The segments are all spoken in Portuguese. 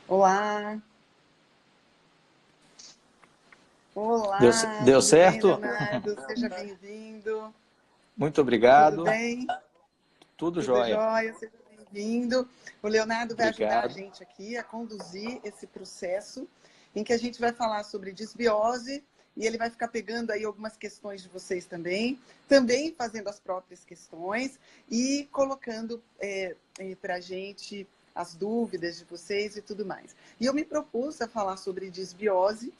Olá, Deu, olá, deu tudo bem, certo? Leonardo? Seja bem-vindo. Muito Tudo obrigado. bem? Tudo Tudo jóia. jóia? Seja bem-vindo. O Leonardo vai ajudar a Obrigado. gente aqui a conduzir esse processo em que a gente vai falar sobre disbiose e ele vai ficar pegando aí algumas questões de vocês também fazendo as próprias questões e colocando para a gente as dúvidas de vocês e tudo mais. E eu me propus a falar sobre disbiose,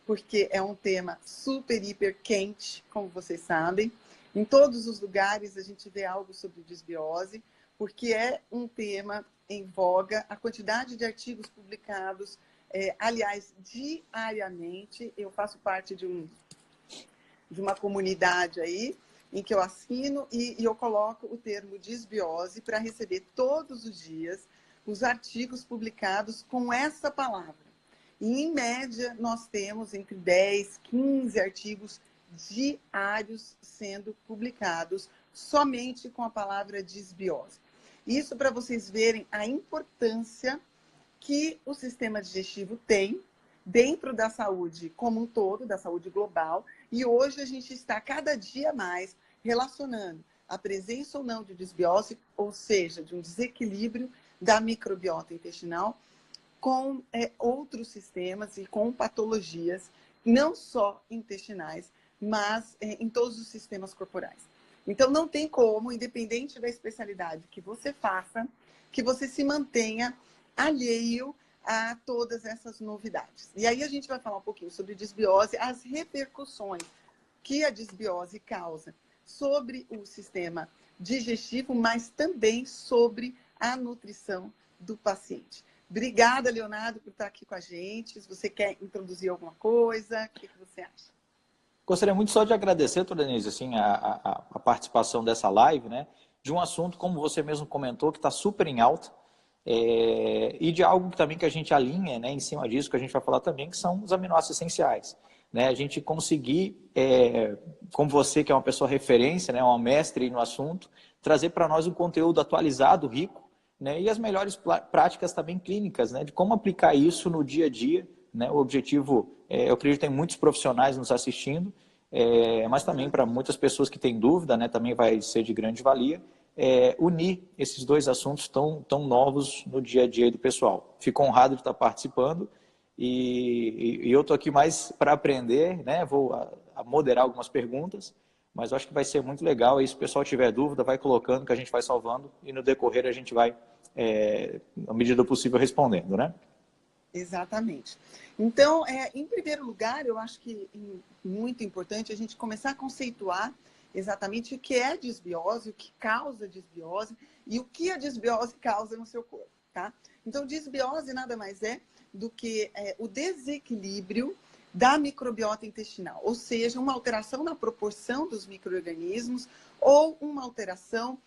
porque é um tema super, hiper quente, como vocês sabem. Em todos os lugares a gente vê algo sobre disbiose, porque é um tema em voga, a quantidade de artigos publicados, aliás, diariamente. Eu faço parte de uma comunidade aí, em que eu assino e eu coloco o termo disbiose para receber todos os dias os artigos publicados com essa palavra. E, em média, nós temos entre 10, 15 artigos diários sendo publicados somente com a palavra disbiose. Isso para vocês verem a importância que o sistema digestivo tem dentro da saúde como um todo, da saúde global, e hoje a gente está cada dia mais relacionando a presença ou não de disbiose, ou seja, de um desequilíbrio da microbiota intestinal, com outros sistemas e com patologias, não só intestinais, mas em todos os sistemas corporais. Então, não tem como, independente da especialidade que você faça, que você se mantenha alheio a todas essas novidades. E aí a gente vai falar um pouquinho sobre disbiose, as repercussões que a disbiose causa sobre o sistema digestivo, mas também sobre a nutrição do paciente. Obrigada, Leonardo, por estar aqui com a gente. Se você quer introduzir alguma coisa, o que você acha? Gostaria muito só de agradecer, Denise, assim, a participação dessa live, né? De um assunto, como você mesmo comentou, que está super em alta, e de algo que também que a gente alinha, né, em cima disso, que a gente vai falar também, que são os aminoácidos essenciais. Né? A gente conseguir, como você que é uma pessoa referência, né, uma mestre no assunto, trazer para nós um conteúdo atualizado, rico, né, e as melhores práticas também clínicas, né, de como aplicar isso no dia a dia. Né? O objetivo, eu acredito que tem muitos profissionais nos assistindo, mas também para muitas pessoas que têm dúvida, né, também vai ser de grande valia, unir esses dois assuntos tão novos no dia a dia do pessoal. Fico honrado de estar participando e eu estou aqui mais para aprender, né? Vou a moderar algumas perguntas, mas eu acho que vai ser muito legal. E se o pessoal tiver dúvida, vai colocando que a gente vai salvando e no decorrer a gente vai, à medida do possível, respondendo, né? Exatamente. Então, em primeiro lugar, eu acho que muito importante a gente começar a conceituar exatamente o que é disbiose, o que causa disbiose e o que a disbiose causa no seu corpo, tá? Então, disbiose nada mais é do que o desequilíbrio da microbiota intestinal, ou seja, uma alteração na proporção dos micro-organismos ou uma alteração,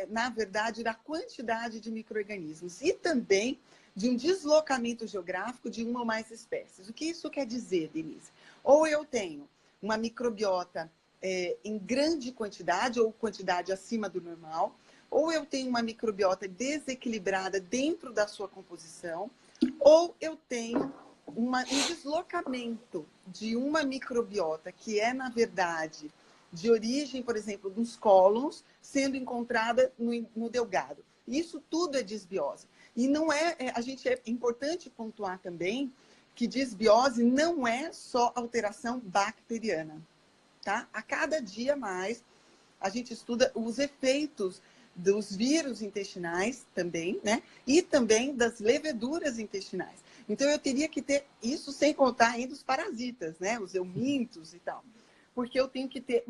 na verdade, da quantidade de micro-organismos e também de um deslocamento geográfico de uma ou mais espécies. O que isso quer dizer, Denise? Ou eu tenho uma microbiota em grande quantidade ou quantidade acima do normal, ou eu tenho uma microbiota desequilibrada dentro da sua composição, ou eu tenho um deslocamento de uma microbiota que é, na verdade, de origem, por exemplo, dos cólons, sendo encontrada no delgado. Isso tudo é disbiose. E não é importante pontuar também que disbiose não é só alteração bacteriana, tá? A cada dia mais a gente estuda os efeitos dos vírus intestinais também, né? E também das leveduras intestinais. Então eu teria que ter isso sem contar ainda os parasitas, né? Os eumintos e tal. Porque eu tenho que ter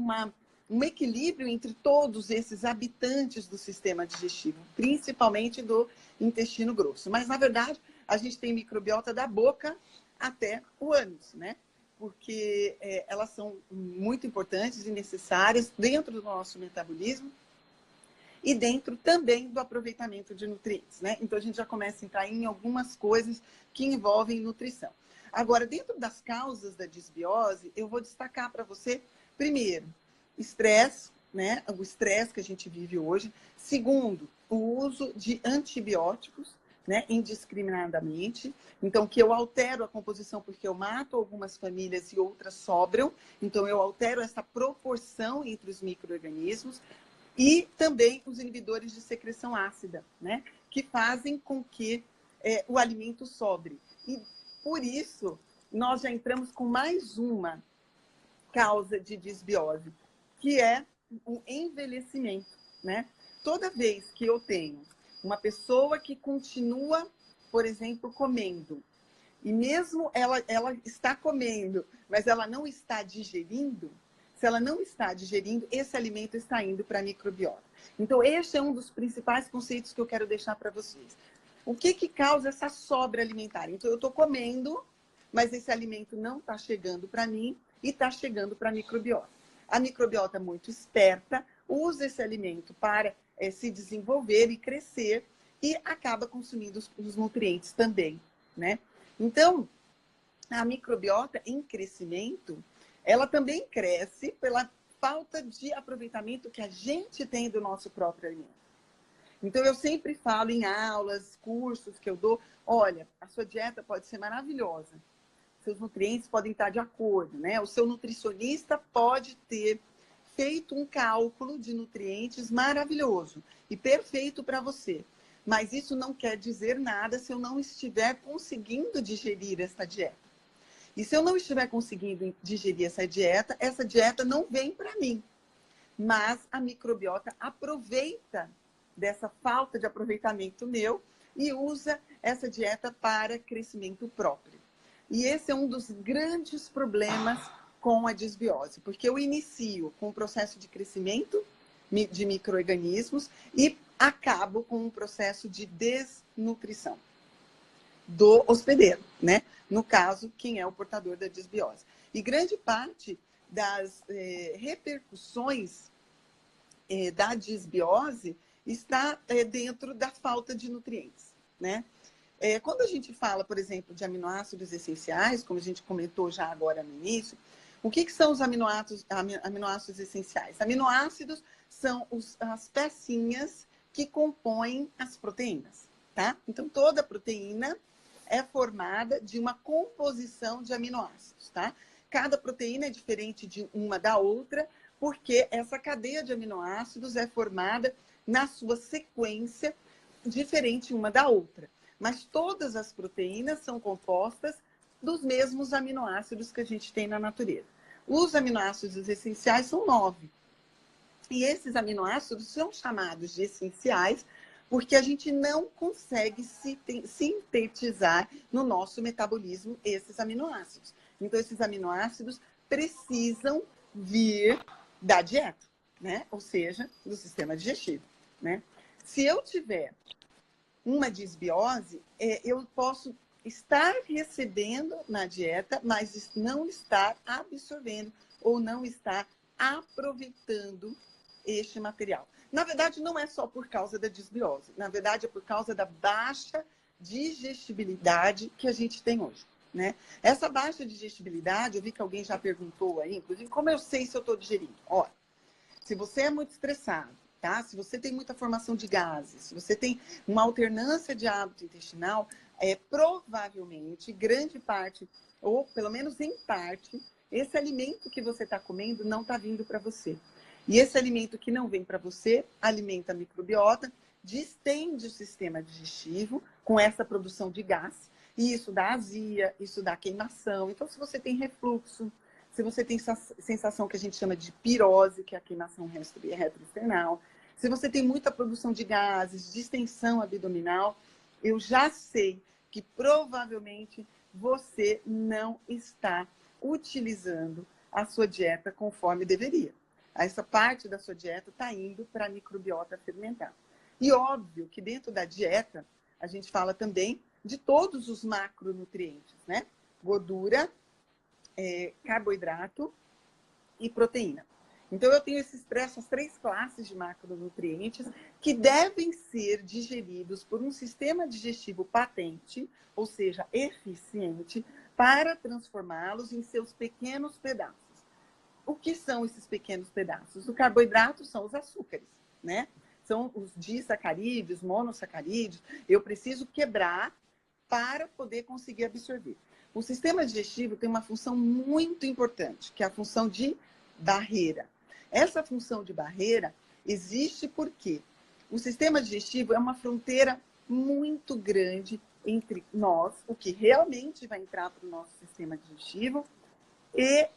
um equilíbrio entre todos esses habitantes do sistema digestivo, principalmente do intestino grosso. Mas, na verdade, a gente tem microbiota da boca até o ânus, né? Porque elas são muito importantes e necessárias dentro do nosso metabolismo e dentro também do aproveitamento de nutrientes, né? Então, a gente já começa a entrar em algumas coisas que envolvem nutrição. Agora, dentro das causas da disbiose, eu vou destacar para você, primeiro, estresse, né? O estresse que a gente vive hoje. Segundo, o uso de antibióticos, né, indiscriminadamente. Então, que eu altero a composição porque eu mato algumas famílias e outras sobram. Então, eu altero essa proporção entre os micro-organismos. E também os inibidores de secreção ácida, né, que fazem com que o alimento sobre. E, por isso, nós já entramos com mais uma causa de disbiose, que é o envelhecimento, né? Toda vez que eu tenho uma pessoa que continua, por exemplo, comendo, e mesmo ela está comendo, mas ela não está digerindo, se ela não está digerindo, esse alimento está indo para a microbiota. Então, este é um dos principais conceitos que eu quero deixar para vocês. O que causa essa sobra alimentar? Então, eu estou comendo, mas esse alimento não está chegando para mim e está chegando para a microbiota. A microbiota é muito esperta, usa esse alimento para se desenvolver e crescer e acaba consumindo os nutrientes também, né? Então, a microbiota em crescimento, ela também cresce pela falta de aproveitamento que a gente tem do nosso próprio alimento. Então, eu sempre falo em aulas, cursos que eu dou, olha, a sua dieta pode ser maravilhosa, seus nutrientes podem estar de acordo, né? O seu nutricionista pode ter feito um cálculo de nutrientes maravilhoso e perfeito para você. Mas isso não quer dizer nada se eu não estiver conseguindo digerir essa dieta. E se eu não estiver conseguindo digerir essa dieta não vem para mim. Mas a microbiota aproveita dessa falta de aproveitamento meu e usa essa dieta para crescimento próprio. E esse é um dos grandes problemas com a disbiose, porque eu inicio com o processo de crescimento de micro-organismos e acabo com um processo de desnutrição do hospedeiro, né? No caso, quem é o portador da disbiose. E grande parte das repercussões da disbiose está dentro da falta de nutrientes, né? Quando a gente fala, por exemplo, de aminoácidos essenciais, como a gente comentou já agora no início, o que são os aminoácidos essenciais? Aminoácidos são as pecinhas que compõem as proteínas, tá? Então, toda proteína é formada de uma composição de aminoácidos, tá? Cada proteína é diferente de uma da outra, porque essa cadeia de aminoácidos é formada na sua sequência diferente uma da outra. Mas todas as proteínas são compostas dos mesmos aminoácidos que a gente tem na natureza. Os aminoácidos essenciais são 9. E esses aminoácidos são chamados de essenciais porque a gente não consegue sintetizar no nosso metabolismo esses aminoácidos. Então, esses aminoácidos precisam vir da dieta, né? Ou seja, do sistema digestivo, né? Se eu tiver uma disbiose, eu posso estar recebendo na dieta, mas não estar absorvendo ou não estar aproveitando este material. Na verdade, não é só por causa da disbiose. Na verdade, é por causa da baixa digestibilidade que a gente tem hoje, né? Essa baixa digestibilidade, eu vi que alguém já perguntou aí, inclusive, como eu sei se eu estou digerindo? Olha, se você é muito estressado, tá? Se você tem muita formação de gases, se você tem uma alternância de hábito intestinal, provavelmente, grande parte, ou pelo menos em parte, esse alimento que você está comendo não está vindo para você. E esse alimento que não vem para você alimenta a microbiota, distende o sistema digestivo com essa produção de gás, e isso dá azia, isso dá queimação. Então, se você tem refluxo, se você tem sensação que a gente chama de pirose, que é a queimação retroesternal, se você tem muita produção de gases, distensão abdominal, eu já sei que provavelmente você não está utilizando a sua dieta conforme deveria. Essa parte da sua dieta está indo para a microbiota fermentar. E óbvio que dentro da dieta, a gente fala também de todos os macronutrientes, né? Gordura, carboidrato e proteína. Então, eu tenho essas 3 classes de macronutrientes que devem ser digeridos por um sistema digestivo patente, ou seja, eficiente, para transformá-los em seus pequenos pedaços. O que são esses pequenos pedaços? O carboidrato são os açúcares, né? são os disacarídeos, monossacarídeos, eu preciso quebrar para poder conseguir absorver. O sistema digestivo tem uma função muito importante, que é a função de barreira. Essa função de barreira existe porque o sistema digestivo é uma fronteira muito grande entre nós, o que realmente vai entrar para o nosso sistema digestivo, e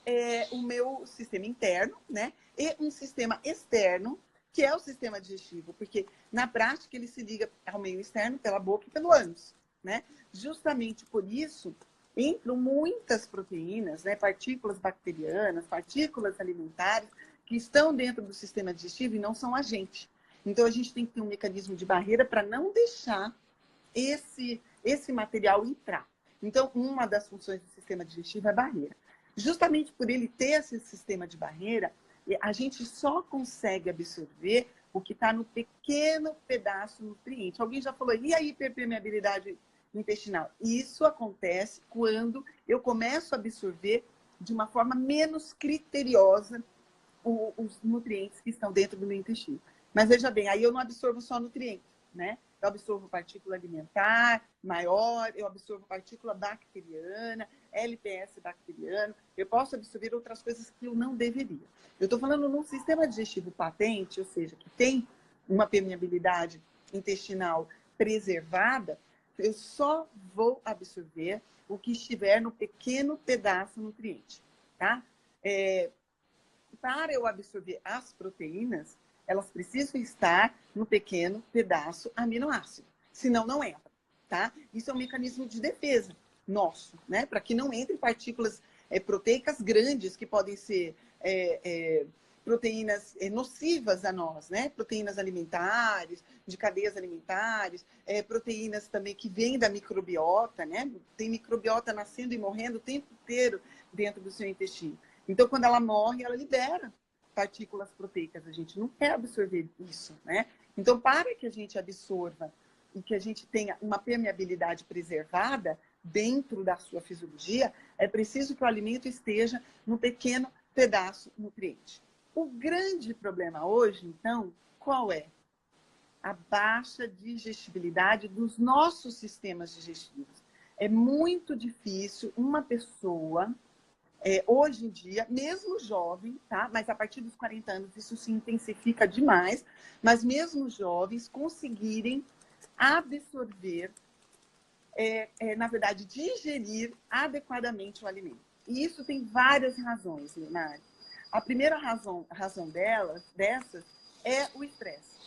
o meu sistema interno, né? E um sistema externo, que é o sistema digestivo, porque na prática ele se liga ao meio externo pela boca e pelo ânus, né? Justamente por isso entram muitas proteínas, né? Partículas bacterianas, partículas alimentares que estão dentro do sistema digestivo e não são a gente. Então a gente tem que ter um mecanismo de barreira para não deixar esse material entrar. Então, uma das funções do sistema digestivo é a barreira. Justamente por ele ter esse sistema de barreira, a gente só consegue absorver o que está no pequeno pedaço nutriente. Alguém já falou, e a hiperpermeabilidade intestinal? Isso acontece quando eu começo a absorver de uma forma menos criteriosa os nutrientes que estão dentro do meu intestino. Mas veja bem, aí eu não absorvo só nutriente, né? Eu absorvo partícula alimentar maior, eu absorvo partícula bacteriana, LPS bacteriano, eu posso absorver outras coisas que eu não deveria. Eu estou falando num sistema digestivo patente, ou seja, que tem uma permeabilidade intestinal preservada, eu só vou absorver o que estiver no pequeno pedaço nutriente, tá? Para eu absorver as proteínas, elas precisam estar no pequeno pedaço aminoácido, senão não entra, tá? Isso é um mecanismo de defesa nosso, né? Para que não entre partículas proteicas grandes que podem ser proteínas nocivas a nós, né? Proteínas alimentares, de cadeias alimentares, proteínas também que vêm da microbiota, né? Tem microbiota nascendo e morrendo o tempo inteiro dentro do seu intestino. Então, quando ela morre, ela libera partículas proteicas. A gente não quer absorver isso, né? Então, para que a gente absorva e que a gente tenha uma permeabilidade preservada dentro da sua fisiologia, é preciso que o alimento esteja no pequeno pedaço nutriente. O grande problema hoje, então, qual é? A baixa digestibilidade dos nossos sistemas digestivos. É muito difícil uma pessoa... hoje em dia, mesmo jovem, tá? Mas a partir dos 40 anos isso se intensifica demais, mas mesmo jovens conseguirem absorver, na verdade, digerir adequadamente o alimento. E isso tem várias razões, Leonardo. A primeira razão dessas é o estresse.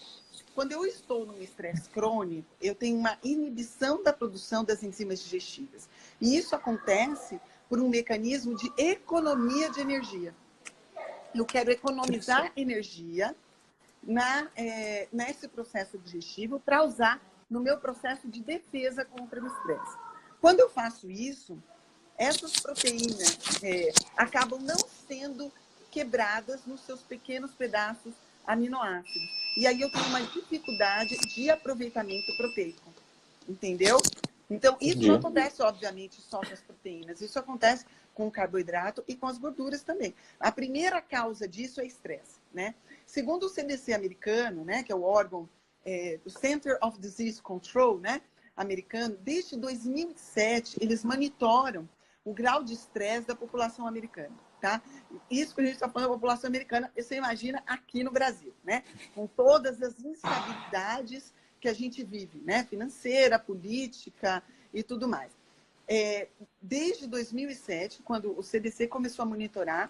Quando eu estou num estresse crônico, eu tenho uma inibição da produção das enzimas digestivas. E isso acontece por um mecanismo de economia de energia. Eu quero economizar energia nesse processo digestivo para usar no meu processo de defesa contra o estresse. Quando eu faço isso, essas proteínas acabam não sendo quebradas nos seus pequenos pedaços aminoácidos. E aí eu tenho uma dificuldade de aproveitamento proteico. Entendeu? Então, isso não acontece, obviamente, só com as proteínas. Isso acontece com o carboidrato e com as gorduras também. A primeira causa disso é estresse, né? Segundo o CDC americano, né, que é o órgão, o Center of Disease Control, né, americano, desde 2007, eles monitoram o grau de estresse da população americana, tá? Isso que a gente está falando da população americana, você imagina aqui no Brasil, né? Com todas as instabilidades que a gente vive, né? Financeira, política e tudo mais. Desde 2007, quando o CDC começou a monitorar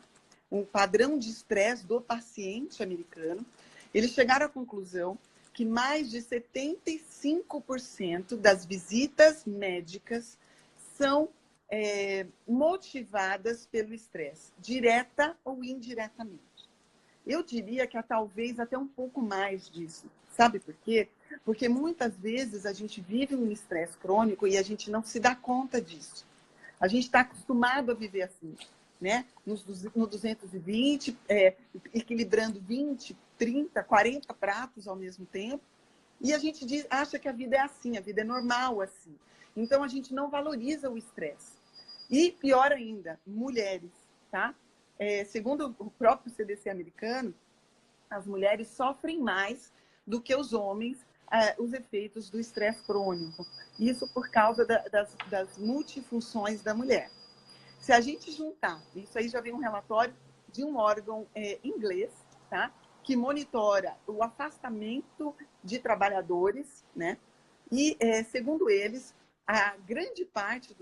um padrão de estresse do paciente americano, eles chegaram à conclusão que mais de 75% das visitas médicas são motivadas pelo estresse, direta ou indiretamente. Eu diria que talvez até um pouco mais disso. Sabe por quê? Porque muitas vezes a gente vive um estresse crônico e a gente não se dá conta disso. A gente está acostumado a viver assim, né? No 220, equilibrando 20, 30, 40 pratos ao mesmo tempo. E a gente acha que a vida é assim, a vida é normal assim. Então a gente não valoriza o estresse. E pior ainda, mulheres, tá? Segundo o próprio CDC americano, as mulheres sofrem mais do que os homens os efeitos do estresse crônico. Isso por causa das multifunções da mulher. Se a gente juntar, isso aí já vem um relatório de um órgão inglês, tá? Que monitora o afastamento de trabalhadores, né? E, segundo eles, a grande parte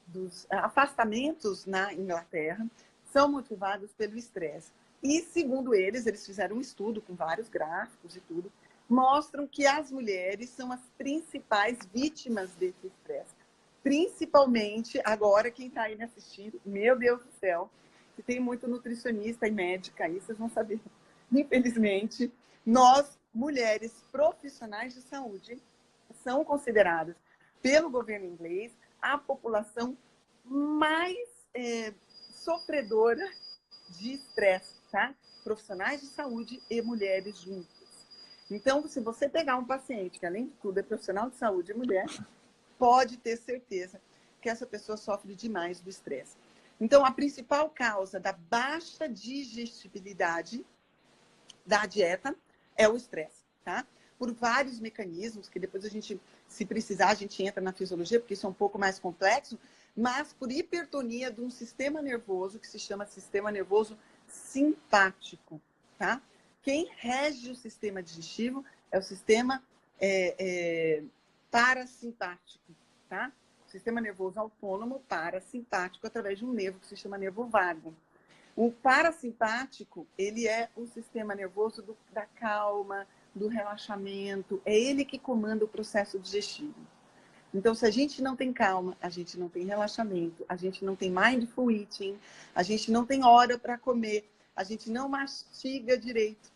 dos afastamentos na Inglaterra são motivados pelo estresse. E, segundo eles fizeram um estudo com vários gráficos e tudo, mostram que as mulheres são as principais vítimas desse estresse. Principalmente, agora, quem está aí me assistindo, meu Deus do céu, que tem muito nutricionista e médica aí, vocês vão saber. Infelizmente, nós, mulheres profissionais de saúde, são consideradas pelo governo inglês a população mais sofredora de estresse, tá? Profissionais de saúde e mulheres juntas. Então, se você pegar um paciente que, além de tudo, é profissional de saúde e mulher, pode ter certeza que essa pessoa sofre demais do estresse. Então, a principal causa da baixa digestibilidade da dieta é o estresse, tá? Por vários mecanismos, que depois a gente, se precisar, a gente entra na fisiologia, porque isso é um pouco mais complexo, mas por hipertonia de um sistema nervoso que se chama sistema nervoso simpático, tá? Quem rege o sistema digestivo é o sistema parasimpático, tá? O sistema nervoso autônomo parasimpático através de um nervo que se chama nervo vago. O parasimpático, ele é o sistema nervoso da calma, do relaxamento, é ele que comanda o processo digestivo. Então, se a gente não tem calma, a gente não tem relaxamento, a gente não tem mindful eating, a gente não tem hora para comer, a gente não mastiga direito,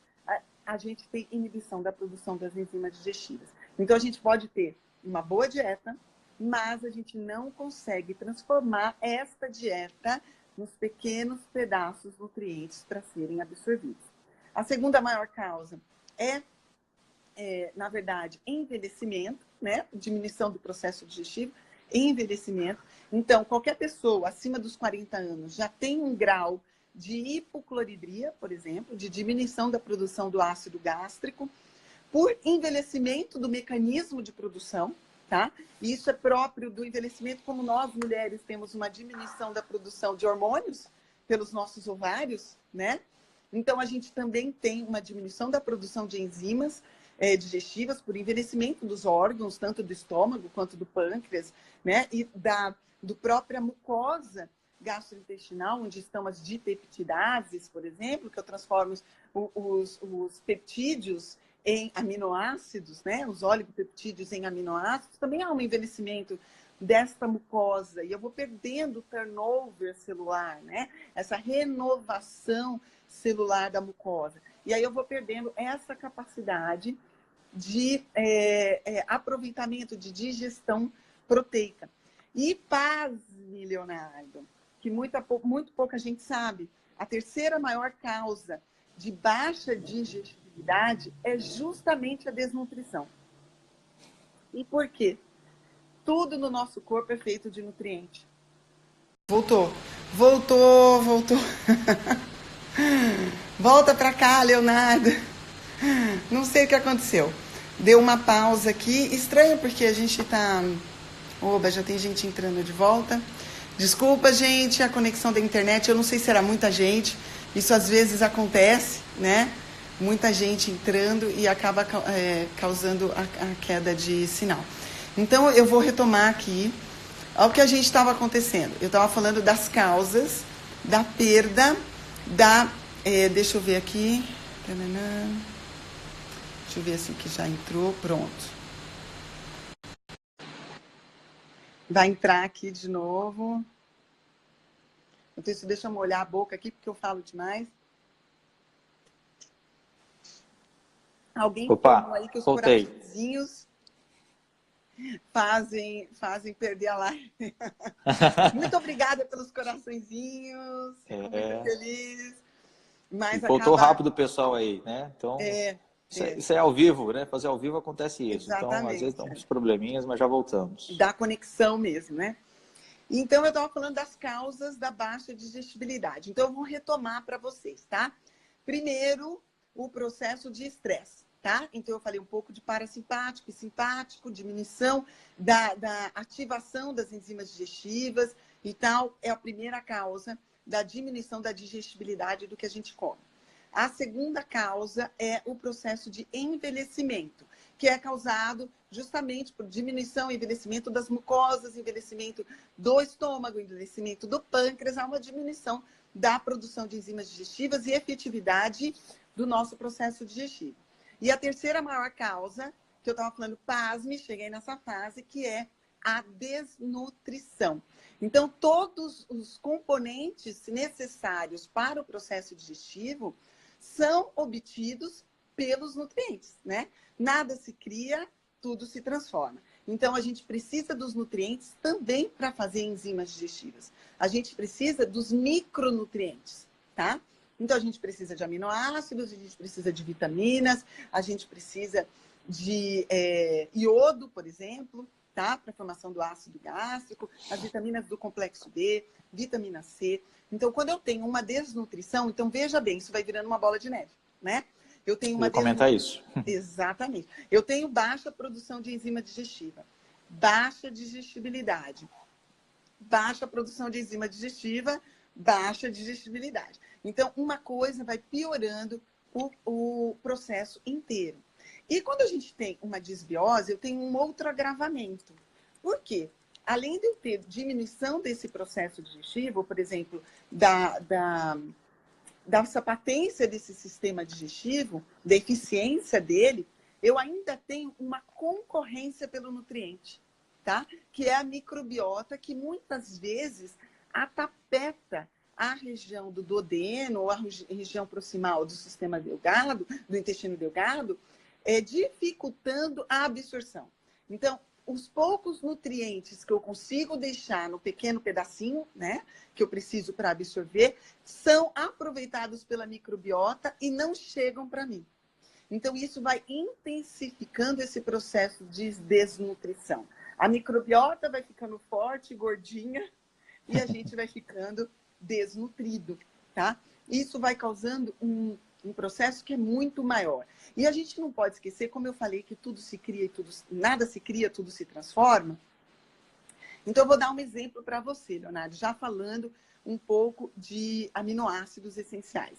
a gente tem inibição da produção das enzimas digestivas. Então, a gente pode ter uma boa dieta, mas a gente não consegue transformar esta dieta nos pequenos pedaços nutrientes para serem absorvidos. A segunda maior causa na verdade, envelhecimento, né? Diminuição do processo digestivo, envelhecimento. Então, qualquer pessoa acima dos 40 anos já tem um grau de hipocloridria, por exemplo, de diminuição da produção do ácido gástrico, por envelhecimento do mecanismo de produção, tá? E isso é próprio do envelhecimento, como nós, mulheres, temos uma diminuição da produção de hormônios pelos nossos ovários, né? Então, a gente também tem uma diminuição da produção de enzimas digestivas por envelhecimento dos órgãos, tanto do estômago quanto do pâncreas, né? E do própria mucosa gastrointestinal, onde estão as dipeptidases, por exemplo, que eu transformo os peptídeos em aminoácidos, né? Os oligopeptídeos em aminoácidos. Também há um envelhecimento desta mucosa e eu vou perdendo o turnover celular, né? Essa renovação celular da mucosa. E aí eu vou perdendo essa capacidade de aproveitamento, de digestão proteica. E pasme, Leonardo, que muito pouca gente sabe, a terceira maior causa de baixa digestibilidade é justamente a desnutrição. E por quê? Tudo no nosso corpo é feito de nutriente. Voltou. Volta para cá, Leonardo. Não sei o que aconteceu. Deu uma pausa aqui. Estranho porque a gente tá... Oba, já tem gente entrando de volta. Desculpa, gente, a conexão da internet. Eu não sei se era muita gente. Isso às vezes acontece, né? Muita gente entrando e acaba causando a queda de sinal. Então, eu vou retomar aqui ao que a gente estava acontecendo. Eu estava falando das causas da perda deixa eu ver aqui. Deixa eu ver assim que já entrou. Pronto. Vai entrar aqui de novo. Então, isso deixa eu molhar a boca aqui, porque eu falo demais. Alguém falou aí que os coraçõezinhos fazem perder a live. Muito obrigada pelos coraçõezinhos. Fico muito feliz. Mas voltou rápido o pessoal aí, né? Então, isso é ao vivo, né? Fazer ao vivo acontece isso. Exatamente, então, às vezes dá uns probleminhas, mas já voltamos. Da conexão mesmo, né? Então, eu estava falando das causas da baixa digestibilidade. Então, eu vou retomar para vocês, tá? Primeiro, o processo de estresse, tá? Então, eu falei um pouco de parasimpático e simpático, diminuição da ativação das enzimas digestivas e tal. É a primeira causa da diminuição da digestibilidade do que a gente come. A segunda causa é o processo de envelhecimento, que é causado justamente por diminuição e envelhecimento das mucosas, envelhecimento do estômago, envelhecimento do pâncreas, há uma diminuição da produção de enzimas digestivas e efetividade do nosso processo digestivo. E a terceira maior causa, que eu estava falando, pasme, cheguei nessa fase, que é a desnutrição. Então, todos os componentes necessários para o processo digestivo são obtidos pelos nutrientes, né? Nada se cria, tudo se transforma. Então, a gente precisa dos nutrientes também para fazer enzimas digestivas. A gente precisa dos micronutrientes, tá? Então, a gente precisa de aminoácidos, a gente precisa de vitaminas, a gente precisa de iodo, por exemplo, tá? Para a formação do ácido gástrico, as vitaminas do complexo B, vitamina C. Então, quando eu tenho uma desnutrição, então veja bem, isso vai virando uma bola de neve, né? Eu tenho uma comentar isso. Exatamente. Eu tenho baixa produção de enzima digestiva, baixa digestibilidade, baixa produção de enzima digestiva, baixa digestibilidade. Então, uma coisa vai piorando o processo inteiro. E quando a gente tem uma disbiose, eu tenho um outro agravamento. Por quê? Além de eu ter diminuição desse processo digestivo, por exemplo, dessa patência desse sistema digestivo, da eficiência dele, eu ainda tenho uma concorrência pelo nutriente, tá? Que é a microbiota, que muitas vezes atapeta a região do duodeno ou a região proximal do sistema delgado, do intestino delgado, dificultando a absorção. Então, os poucos nutrientes que eu consigo deixar no pequeno pedacinho, né, que eu preciso para absorver, são aproveitados pela microbiota e não chegam para mim. Então, isso vai intensificando esse processo de desnutrição. A microbiota vai ficando forte, gordinha, e a gente vai ficando desnutrido, tá? Isso vai causando um processo que é muito maior. E a gente não pode esquecer, como eu falei, que tudo se cria e nada se cria, tudo se transforma. Então, eu vou dar um exemplo para você, Leonardo, já falando um pouco de aminoácidos essenciais.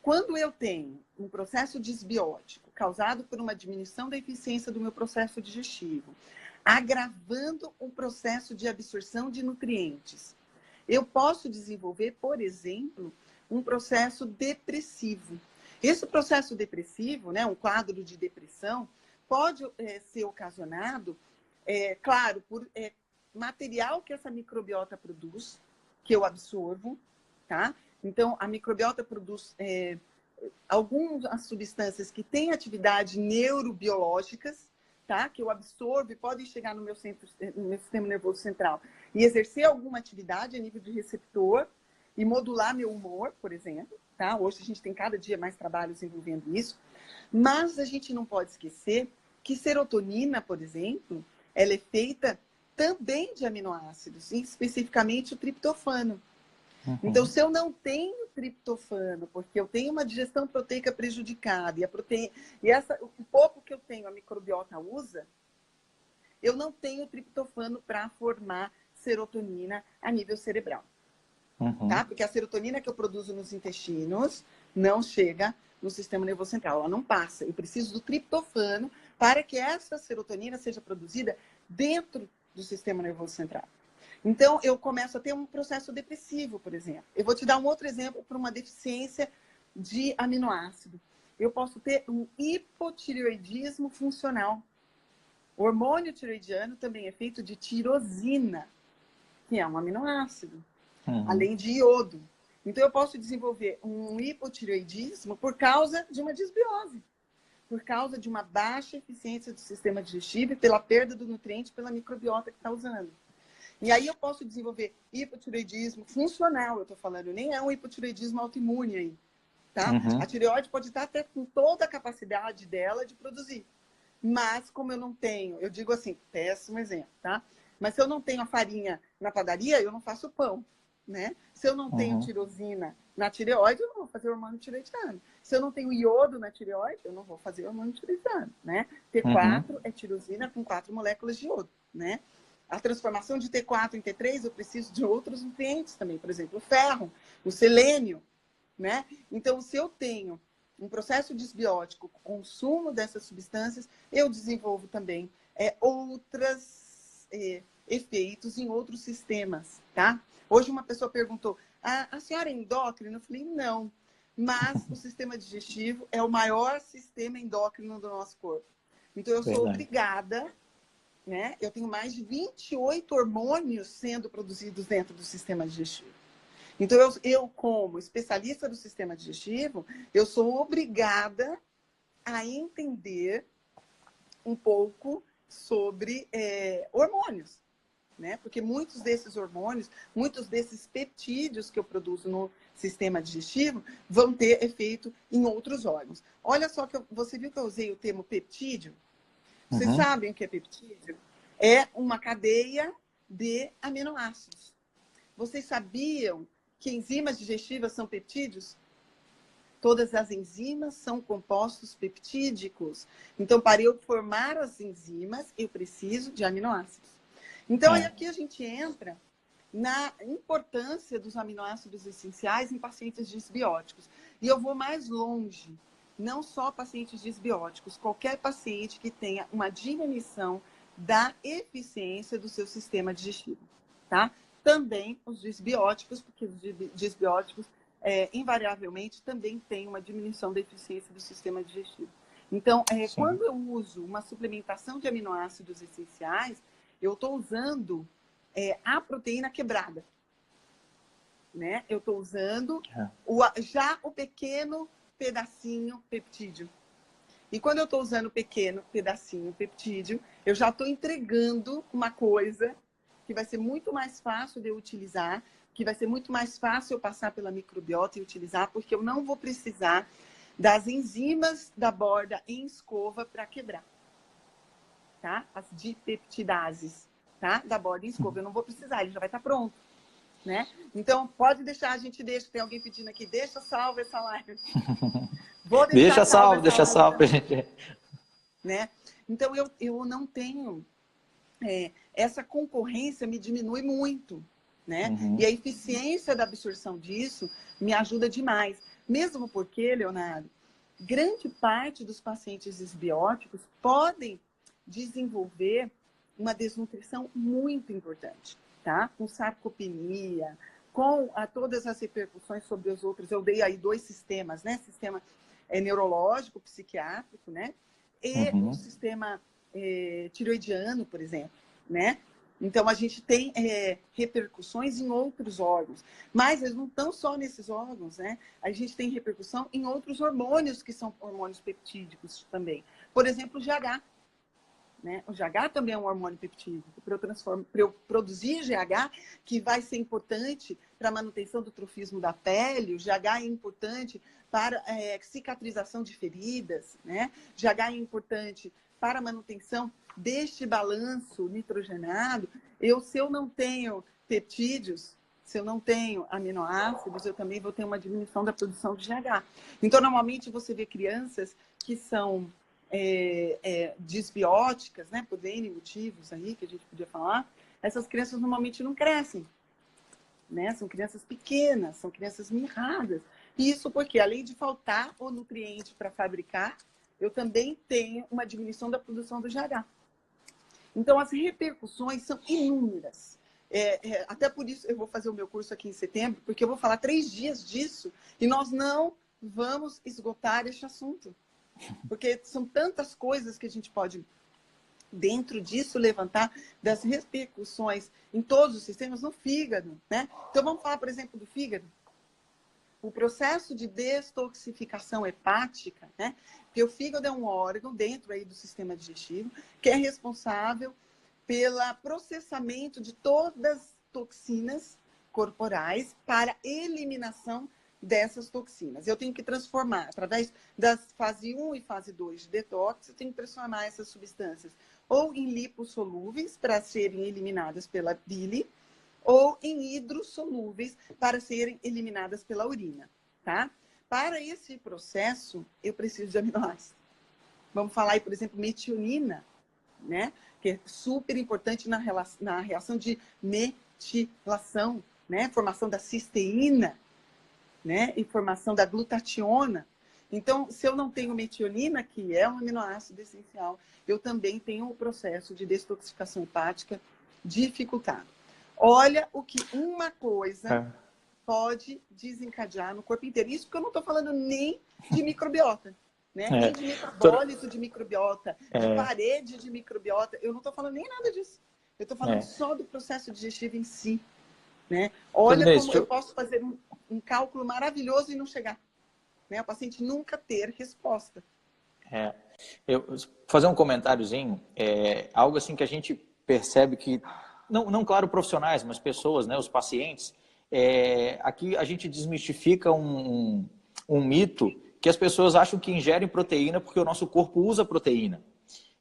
Quando eu tenho um processo disbiótico causado por uma diminuição da eficiência do meu processo digestivo, agravando o processo de absorção de nutrientes, eu posso desenvolver, por exemplo, um processo depressivo. Esse processo depressivo, né, um quadro de depressão, pode ser ocasionado, claro, por material que essa microbiota produz, que eu absorvo, tá? Então, a microbiota produz algumas substâncias que têm atividade neurobiológicas, tá? Que eu absorvo e podem chegar no meu sistema nervoso central e exercer alguma atividade a nível de receptor e modular meu humor, por exemplo, tá? Hoje a gente tem cada dia mais trabalhos envolvendo isso, mas a gente não pode esquecer que serotonina, por exemplo, ela é feita também de aminoácidos, especificamente o triptofano. Uhum. Então, se eu não tenho triptofano, porque eu tenho uma digestão proteica prejudicada o pouco que eu tenho, a microbiota usa, eu não tenho triptofano para formar serotonina a nível cerebral. Uhum. Tá? Porque a serotonina que eu produzo nos intestinos não chega no sistema nervoso central, ela não passa. Eu preciso do triptofano para que essa serotonina seja produzida dentro do sistema nervoso central. Então, eu começo a ter um processo depressivo, por exemplo. Eu vou te dar um outro exemplo para uma deficiência de aminoácido. Eu posso ter um hipotireoidismo funcional. O hormônio tiroidiano também é feito de tirosina, que é um aminoácido, além de iodo. Então, eu posso desenvolver um hipotireoidismo por causa de uma disbiose, por causa de uma baixa eficiência do sistema digestivo e pela perda do nutriente pela microbiota que está usando. E aí eu posso desenvolver hipotireoidismo funcional, eu estou falando, nem é um hipotireoidismo autoimune aí, tá? Uhum. A tireoide pode estar até com toda a capacidade dela de produzir. Mas como eu não tenho, eu digo assim, péssimo exemplo, tá? Mas se eu não tenho a farinha na padaria, eu não faço pão. né? Se eu não tenho Uhum. tirosina na tireoide, eu não vou fazer hormônio tireoidiano. Se eu não tenho iodo na tireoide, eu não vou fazer hormônio tireoidiano, né? Uhum. T4 é tirosina com 4 moléculas de iodo, né? A transformação de T4 em T3, eu preciso de outros nutrientes também, por exemplo, o ferro, o selênio, né? Então, se eu tenho um processo desbiótico, consumo dessas substâncias, eu desenvolvo também outros efeitos em outros sistemas, tá? Hoje uma pessoa perguntou, a senhora é endócrina? Eu falei, não, mas o sistema digestivo é o maior sistema endócrino do nosso corpo. Então, eu sou Verdade. obrigada, né? Eu tenho mais de 28 hormônios sendo produzidos dentro do sistema digestivo. Então, eu, como especialista do sistema digestivo, eu sou obrigada a entender um pouco sobre hormônios, né? Porque muitos desses hormônios, muitos desses peptídeos que eu produzo no sistema digestivo vão ter efeito em outros órgãos. Olha só que você viu que eu usei o termo peptídeo? Vocês Uhum. sabem o que é peptídeo? É uma cadeia de aminoácidos. Vocês sabiam que enzimas digestivas são peptídeos? Todas as enzimas são compostos peptídicos. Então, para eu formar as enzimas, eu preciso de aminoácidos. Então, aí É. aqui a gente entra na importância dos aminoácidos essenciais em pacientes disbióticos. E eu vou mais longe, não só pacientes disbióticos, qualquer paciente que tenha uma diminuição da eficiência do seu sistema digestivo, tá? Também os disbióticos, porque os disbióticos invariavelmente também têm uma diminuição da eficiência do sistema digestivo. Então, Sim. quando eu uso uma suplementação de aminoácidos essenciais, eu estou usando a proteína quebrada, né? Eu estou usando É. já o pequeno pedacinho peptídeo. E quando eu estou usando o pequeno pedacinho peptídeo, eu já estou entregando uma coisa que vai ser muito mais fácil de eu utilizar, que vai ser muito mais fácil eu passar pela microbiota e utilizar, porque eu não vou precisar das enzimas da borda em escova para quebrar, tá? As dipeptidases, tá? Da borda em escova. Eu não vou precisar, ele já vai estar pronto, né? Então, pode deixar, a gente deixa. Tem alguém pedindo aqui, deixa salva essa live. Vou deixar salva essa Deixa live salvo pra também, gente. né? Então, eu não tenho... essa concorrência me diminui muito, né? E Uhum. a eficiência da absorção disso me ajuda demais. Mesmo porque, Leonardo, grande parte dos pacientes disbióticos podem desenvolver uma desnutrição muito importante, tá? Com sarcopenia, com todas as repercussões sobre os outros. Eu dei aí 2 sistemas, né? Sistema neurológico, psiquiátrico, né? E o Uhum. sistema tiroidiano, por exemplo, né? Então, a gente tem repercussões em outros órgãos. Mas eles não estão só nesses órgãos, né? A gente tem repercussão em outros hormônios, que são hormônios peptídicos também. Por exemplo, o GH. Né? O GH também é um hormônio peptídico. Para eu produzir GH, que vai ser importante para a manutenção do trofismo da pele, o GH é importante para cicatrização de feridas, né? GH é importante para a manutenção deste balanço nitrogenado. Se eu não tenho peptídeos, se eu não tenho aminoácidos, eu também vou ter uma diminuição da produção de GH. Então, normalmente, você vê crianças que são disbióticas, né, por N motivos aí que a gente podia falar, essas crianças normalmente não crescem, né? São crianças pequenas, são crianças mirradas. E isso porque, além de faltar o nutriente para fabricar, eu também tenho uma diminuição da produção do GH. Então, as repercussões são inúmeras. Até por isso, eu vou fazer o meu curso aqui em setembro, porque eu vou falar 3 dias disso e nós não vamos esgotar este assunto. Porque são tantas coisas que a gente pode, dentro disso, levantar das repercussões em todos os sistemas no fígado, né? Então, vamos falar, por exemplo, do fígado. O processo de detoxificação hepática, né? Porque o fígado é um órgão dentro aí do sistema digestivo que é responsável pelo processamento de todas as toxinas corporais para eliminação dessas toxinas. Eu tenho que transformar, através das fase 1 e fase 2 de detox, eu tenho que transformar essas substâncias ou em lipossolúveis para serem eliminadas pela bile, ou em hidrossolúveis para serem eliminadas pela urina, tá? Para esse processo, eu preciso de aminoácidos. Vamos falar aí, por exemplo, metionina, né? Que é super importante na reação de metilação, né? Formação da cisteína, né? E formação da glutationa. Então, se eu não tenho metionina, que é um aminoácido essencial, eu também tenho o processo de detoxificação hepática dificultado. Olha o que uma coisa pode desencadear no corpo inteiro. Isso porque eu não estou falando nem de microbiota, né? Nem de metabólito de microbiota, de parede de microbiota. Eu não estou falando nem nada disso. Eu estou falando só do processo digestivo em si, né? Olha como eu posso fazer um cálculo maravilhoso e não chegar. Né? O paciente nunca ter resposta. Eu fazer um comentáriozinho, algo assim que a gente percebe que, não claro profissionais, mas pessoas, né, os pacientes, aqui a gente desmistifica um mito que as pessoas acham que ingerem proteína porque o nosso corpo usa proteína.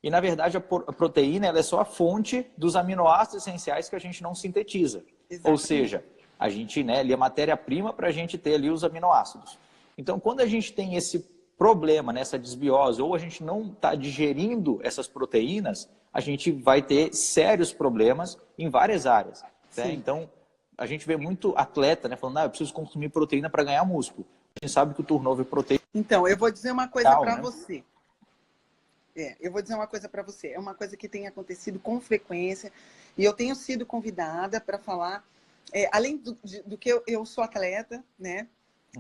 E, na verdade, a proteína ela é só a fonte dos aminoácidos essenciais que a gente não sintetiza. Exatamente. Ou seja, a gente, né, ali é matéria-prima para a gente ter ali os aminoácidos. Então, quando a gente tem esse problema, nessa desbiose, ou a gente não está digerindo essas proteínas, a gente vai ter sérios problemas em várias áreas. Né? Então, a gente vê muito atleta, né, falando, eu preciso consumir proteína para ganhar músculo. A gente sabe que o turnover proteico... Então, eu vou dizer uma coisa para você. Eu vou dizer uma coisa para você. É uma coisa que tem acontecido com frequência e eu tenho sido convidada para falar, além do que eu sou atleta, né?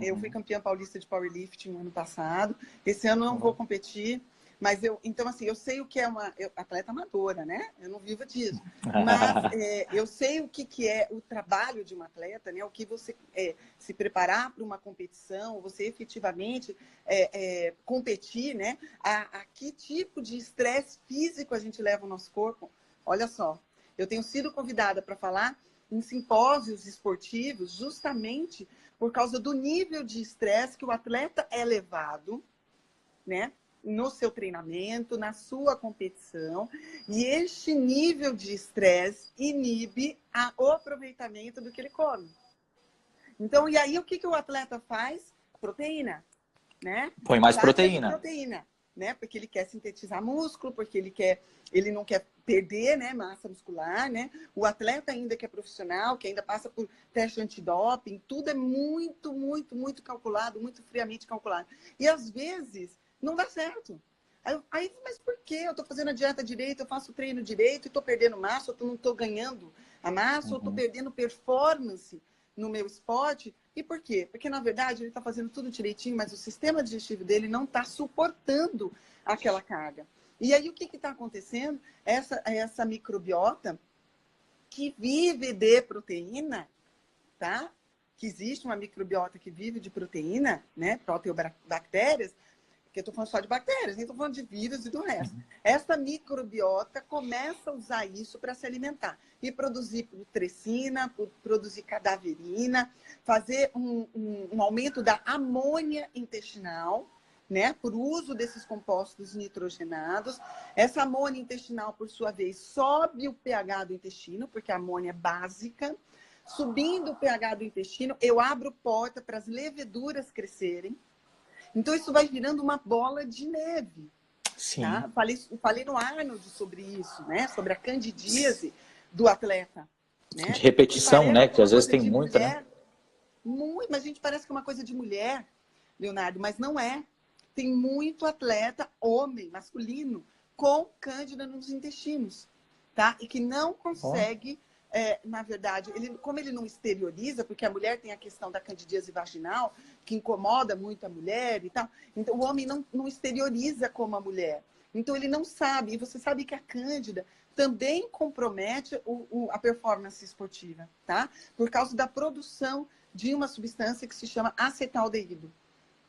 Eu fui campeã paulista de powerlifting no ano passado. Esse ano não vou competir, mas então assim, eu sei o que é uma atleta amadora, né? Eu não vivo disso, mas eu sei o que é o trabalho de uma atleta, né? O que você se preparar para uma competição, você efetivamente competir, né? A que tipo de estresse físico a gente leva ao nosso corpo? Olha só, eu tenho sido convidada para falar em simpósios esportivos, justamente por causa do nível de estresse que o atleta é levado, né? No seu treinamento, na sua competição. E este nível de estresse inibe o aproveitamento do que ele come. Então, e aí o que o atleta faz? Proteína, né? Põe mais proteína. Proteína, né? Porque ele quer sintetizar músculo, porque ele não quer perder, né, massa muscular, né? O atleta ainda que é profissional, que ainda passa por teste antidoping, tudo é muito, muito, muito calculado, muito friamente calculado. E às vezes não dá certo. Aí, mas por quê? Eu tô fazendo a dieta direito, eu faço o treino direito e tô perdendo massa, ou não tô ganhando a massa, ou tô perdendo performance no meu esporte. E por quê? Porque, na verdade, ele está fazendo tudo direitinho, mas o sistema digestivo dele não está suportando aquela carga. E aí, o que está acontecendo? Essa microbiota que vive de proteína, tá? Que existe uma microbiota que vive de proteína, né? Proteobactérias, porque eu estou falando só de bactérias, nem estou falando de vírus e do resto. Essa microbiota começa a usar isso para se alimentar e produzir putrescina, produzir cadaverina, fazer um aumento da amônia intestinal, né, por uso desses compostos nitrogenados. Essa amônia intestinal, por sua vez, sobe o pH do intestino, porque a amônia é básica. Subindo o pH do intestino, eu abro porta para as leveduras crescerem. Então, isso vai virando uma bola de neve. Sim. Tá? Falei no Arnold sobre isso, né? Sobre a candidíase do atleta. Né? De repetição, né? Que às vezes tem muita, mulher, né? Muito, mas a gente parece que é uma coisa de mulher, Leonardo, mas não é. Tem muito atleta, homem, masculino, com cândida nos intestinos, tá? E que não consegue... na verdade, como ele não exterioriza, porque a mulher tem a questão da candidíase vaginal, que incomoda muito a mulher e tal, então o homem não exterioriza como a mulher. Então ele não sabe, e você sabe que a cândida também compromete a performance esportiva, tá? Por causa da produção de uma substância que se chama acetaldeído,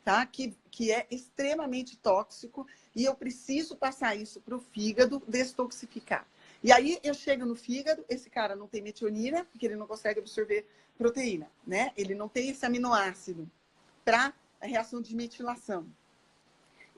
tá? Que é extremamente tóxico e eu preciso passar isso para o fígado detoxificar. E aí eu chego no fígado, esse cara não tem metionina, porque ele não consegue absorver proteína, né? Ele não tem esse aminoácido para a reação de metilação.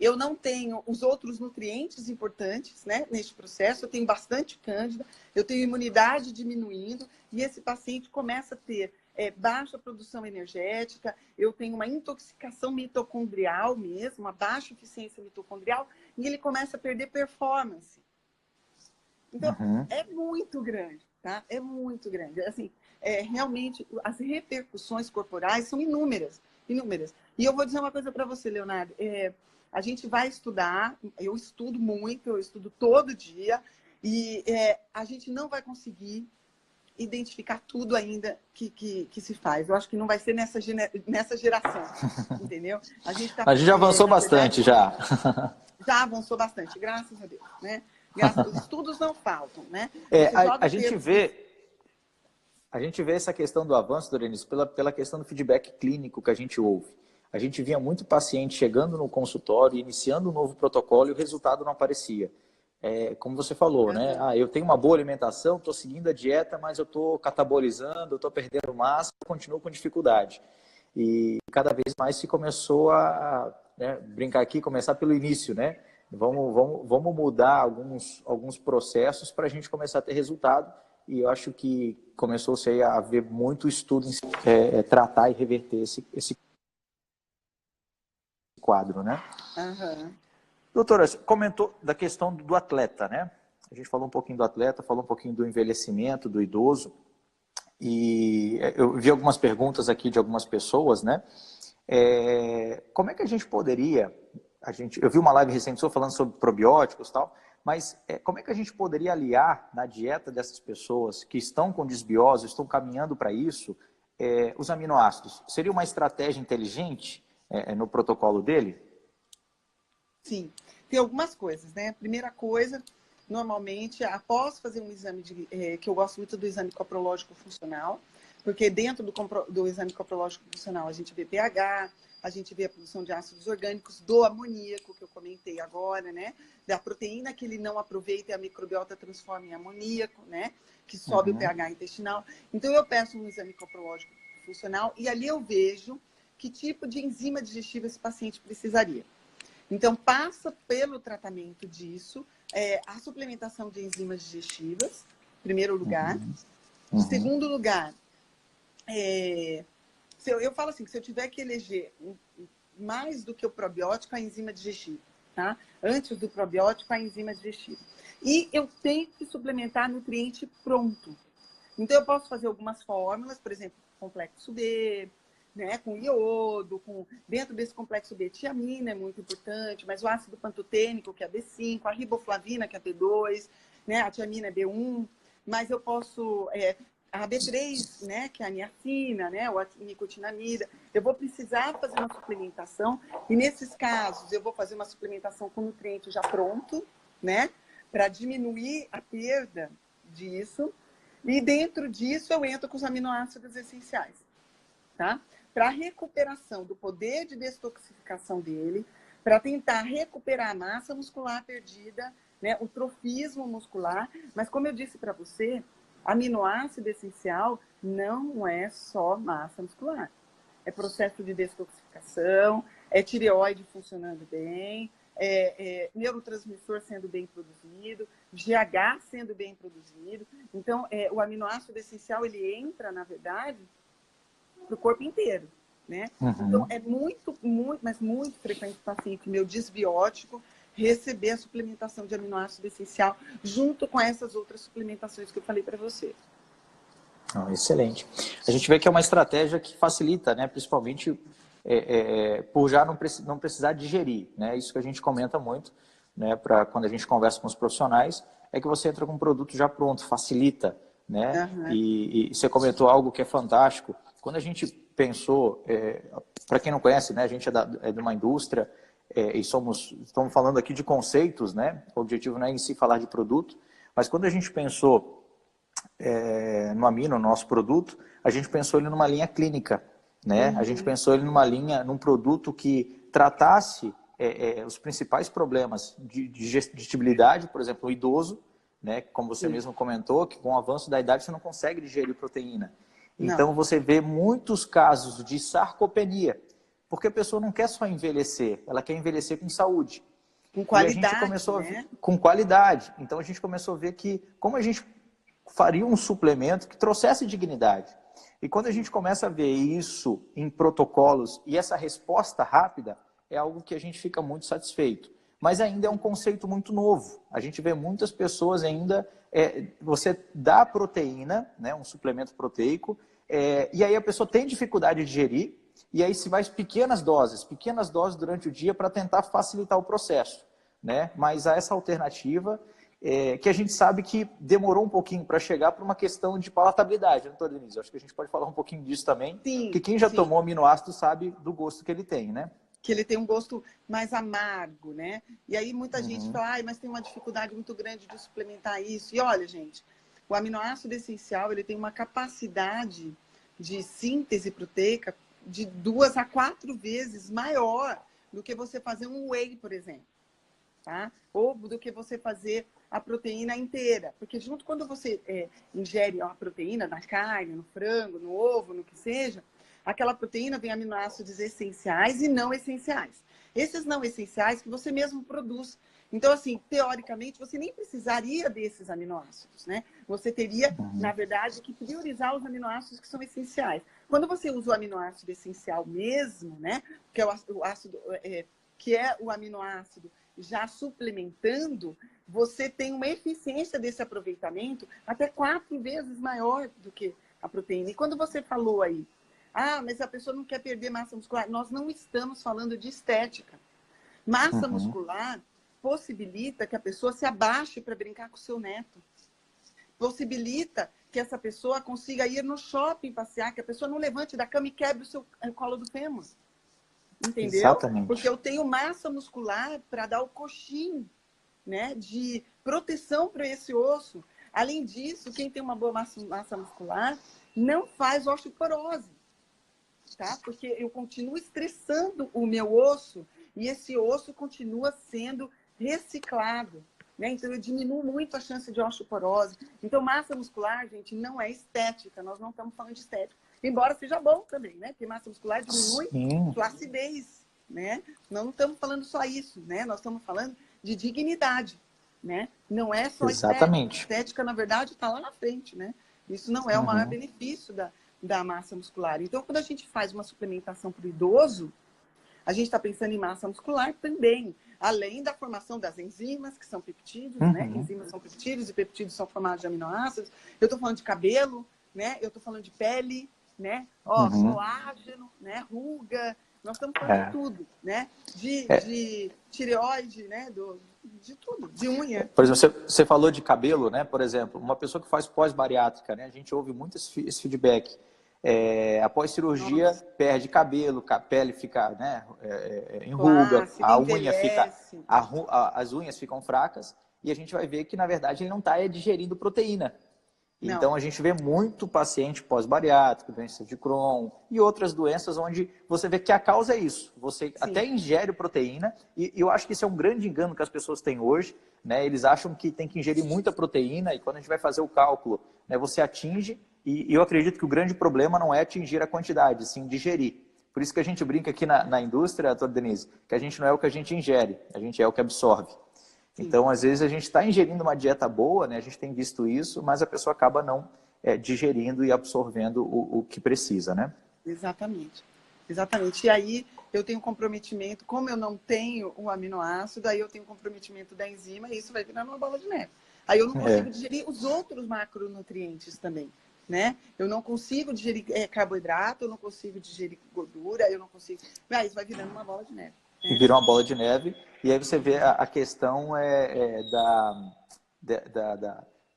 eu não tenho os outros nutrientes importantes, né, neste processo, eu tenho bastante cândida, eu tenho imunidade diminuindo, e esse paciente começa a ter baixa produção energética, eu tenho uma intoxicação mitocondrial mesmo, uma baixa eficiência mitocondrial, e ele começa a perder performance. Então, é muito grande, tá? É muito grande. Assim, realmente, as repercussões corporais são inúmeras, inúmeras. E eu vou dizer uma coisa para você, Leonardo. A gente vai estudar, eu estudo muito, eu estudo todo dia, e a gente não vai conseguir identificar tudo ainda que se faz. Eu acho que não vai ser nessa geração, entendeu? A gente já avançou bastante, já. Já avançou bastante, graças a Deus, né? Os estudos não faltam, né? A gente vê essa questão do avanço, Dorenice, pela questão do feedback clínico que a gente ouve. A gente via muito paciente chegando no consultório, iniciando um novo protocolo e o resultado não aparecia. Como você falou, né? Eu tenho uma boa alimentação, estou seguindo a dieta, mas eu estou catabolizando, eu estou perdendo massa, eu continuo com dificuldade. E cada vez mais se começou brincar aqui, começar pelo início, né? Vamos mudar alguns processos para a gente começar a ter resultado. E eu acho que começou-se a haver muito estudo em tratar e reverter esse quadro, né? Doutora, você comentou da questão do atleta, né? A gente falou um pouquinho do atleta, falou um pouquinho do envelhecimento, do idoso. E eu vi algumas perguntas aqui de algumas pessoas, né? Como é que a gente poderia... Eu vi uma live recente sua falando sobre probióticos e tal, mas como é que a gente poderia aliar na dieta dessas pessoas que estão com desbiose, estão caminhando para isso, os aminoácidos? Seria uma estratégia inteligente no protocolo dele? Sim, tem algumas coisas, né? Primeira coisa, normalmente, após fazer um exame, que eu gosto muito do exame coprológico funcional, porque dentro do exame coprológico funcional a gente vê pH, a gente vê a produção de ácidos orgânicos, do amoníaco, que eu comentei agora, né? Da proteína que ele não aproveita e a microbiota transforma em amoníaco, né? Que sobe o pH intestinal. Então, eu peço um exame coprológico funcional e ali eu vejo que tipo de enzima digestiva esse paciente precisaria. Então, passa pelo tratamento disso, a suplementação de enzimas digestivas, em primeiro lugar. Em segundo lugar, eu falo assim, que se eu tiver que eleger mais do que o probiótico, a enzima digestiva, tá? Antes do probiótico, a enzima digestiva. E eu tenho que suplementar nutriente pronto. Então, eu posso fazer algumas fórmulas, por exemplo, complexo B, né, com iodo, dentro desse complexo B, tiamina é muito importante, mas o ácido pantotênico, que é a B5, a riboflavina, que é a B2, né, a tiamina é B1, mas eu posso... a B3, né, que é a niacina, né, ou a nicotinamida, eu vou precisar fazer uma suplementação, e nesses casos eu vou fazer uma suplementação com nutriente já pronto, né, para diminuir a perda disso, e dentro disso eu entro com os aminoácidos essenciais, tá? Para recuperação do poder de detoxificação dele, para tentar recuperar a massa muscular perdida, né, o trofismo muscular, mas como eu disse para você, aminoácido essencial não é só massa muscular. É processo de detoxificação, é tireoide funcionando bem, neurotransmissor sendo bem produzido, GH sendo bem produzido. Então, o aminoácido essencial, ele entra, na verdade, para o corpo inteiro, né? Então, é muito, mas muito frequente o paciente meu desbiótico receber a suplementação de aminoácido essencial junto com essas outras suplementações que eu falei para você. Excelente. A gente vê que é uma estratégia que facilita, né? Principalmente por já não precisar digerir, né? Isso que a gente comenta muito, né? Quando a gente conversa com os profissionais, é que você entra com um produto já pronto, facilita, né? E você comentou algo que é fantástico. Quando a gente pensou, para quem não conhece, né? A gente é de uma indústria e estamos falando aqui de conceitos, né? O objetivo não é em si falar de produto, mas quando a gente pensou no amino, no nosso produto, a gente pensou ele numa linha clínica, né? A gente pensou ele num produto que tratasse os principais problemas de digestibilidade, por exemplo, o idoso, né? Como você mesmo comentou, que com o avanço da idade você não consegue digerir proteína. Então você vê muitos casos de sarcopenia. Porque a pessoa não quer só envelhecer, ela quer envelhecer com saúde. Com qualidade, e a gente começou né? a ver, com qualidade. Então a gente começou a ver que como a gente faria um suplemento que trouxesse dignidade. E quando a gente começa a ver isso em protocolos e essa resposta rápida, é algo que a gente fica muito satisfeito. Mas ainda é um conceito muito novo. A gente vê muitas pessoas ainda... você dá proteína, né, um suplemento proteico, e aí a pessoa tem dificuldade de digerir, e aí se vai pequenas doses durante o dia para tentar facilitar o processo, né? Mas há essa alternativa que a gente sabe que demorou um pouquinho para chegar por uma questão de palatabilidade, né, doutora Denise? Acho que a gente pode falar um pouquinho disso também, Sim, porque quem já sim. tomou aminoácido sabe do gosto que ele tem, né? Que ele tem um gosto mais amargo, né? E aí muita gente Uhum. fala, ai, mas tem uma dificuldade muito grande de suplementar isso. E olha, gente, o aminoácido essencial, ele tem uma capacidade de síntese proteica de 2 a 4 vezes maior do que você fazer um whey, por exemplo, tá? Ou do que você fazer a proteína inteira. Porque junto quando você ingere a proteína na carne, no frango, no ovo, no que seja, aquela proteína vem aminoácidos essenciais e não essenciais. Esses não essenciais que você mesmo produz. Então, assim, teoricamente, você nem precisaria desses aminoácidos, né? Você teria, na verdade, que priorizar os aminoácidos que são essenciais. Quando você usa o aminoácido essencial mesmo, né? Que é o ácido, que é o aminoácido já suplementando, você tem uma eficiência desse aproveitamento até 4 vezes maior do que a proteína. E quando você falou aí, ah, mas a pessoa não quer perder massa muscular. Nós não estamos falando de estética. Massa muscular possibilita que a pessoa se abaixe para brincar com o seu neto. Possibilita que essa pessoa consiga ir no shopping passear, que a pessoa não levante da cama e quebre o seu colo do fêmur. Entendeu? Exatamente. Porque eu tenho massa muscular para dar o coxim, né, de proteção para esse osso. Além disso, quem tem uma boa massa muscular não faz osteoporose. Tá? Porque eu continuo estressando o meu osso e esse osso continua sendo reciclado. Né? Então, eu diminuo muito a chance de osteoporose. Então, massa muscular, gente, não é estética. Nós não estamos falando de estética. Embora seja bom também, né? Porque massa muscular diminui flacidez, né? Não estamos falando só isso, né? Nós estamos falando de dignidade, né? Não é só Exatamente. estética. Estética, na verdade, está lá na frente, né? Isso não é o maior benefício da massa muscular. Então, quando a gente faz uma suplementação para o idoso, a gente está pensando em massa muscular também, além da formação das enzimas, que são peptídeos, né? Enzimas são peptídeos e peptídeos são formados de aminoácidos. Eu estou falando de cabelo, né? Eu estou falando de pele, né? Colágeno, né? Ruga. Nós estamos falando de tudo, né? De tireoide, né? De tudo, de unha. Por exemplo, você falou de cabelo, né? Por exemplo, uma pessoa que faz pós-bariátrica, né? A gente ouve muito esse feedback. Após cirurgia, perde cabelo, a pele fica, né, enruga, a unha fica, as unhas ficam fracas, e a gente vai ver que, na verdade, ele não está digerindo proteína. Não. Então, a gente vê muito paciente pós-bariátrico, doença de Crohn e outras doenças onde você vê que a causa é isso. Você até ingere proteína, e eu acho que isso é um grande engano que as pessoas têm hoje, né? Eles acham que tem que ingerir muita proteína, e quando a gente vai fazer o cálculo, né, você atinge, e eu acredito que o grande problema não é atingir a quantidade, sim digerir. Por isso que a gente brinca aqui na indústria, doutora Denise, que a gente não é o que a gente ingere, a gente é o que absorve. Então, às vezes, a gente está ingerindo uma dieta boa, né? A gente tem visto isso, mas a pessoa acaba não digerindo e absorvendo o que precisa, né? Exatamente. Exatamente. E aí, eu tenho comprometimento, como eu não tenho o aminoácido, aí eu tenho comprometimento da enzima e isso vai virar uma bola de neve. Aí eu não consigo digerir os outros macronutrientes também, né? Eu não consigo digerir carboidrato, eu não consigo digerir gordura, eu não consigo... Aí isso vai virando uma bola de neve. E vira uma bola de neve, e aí você vê a questão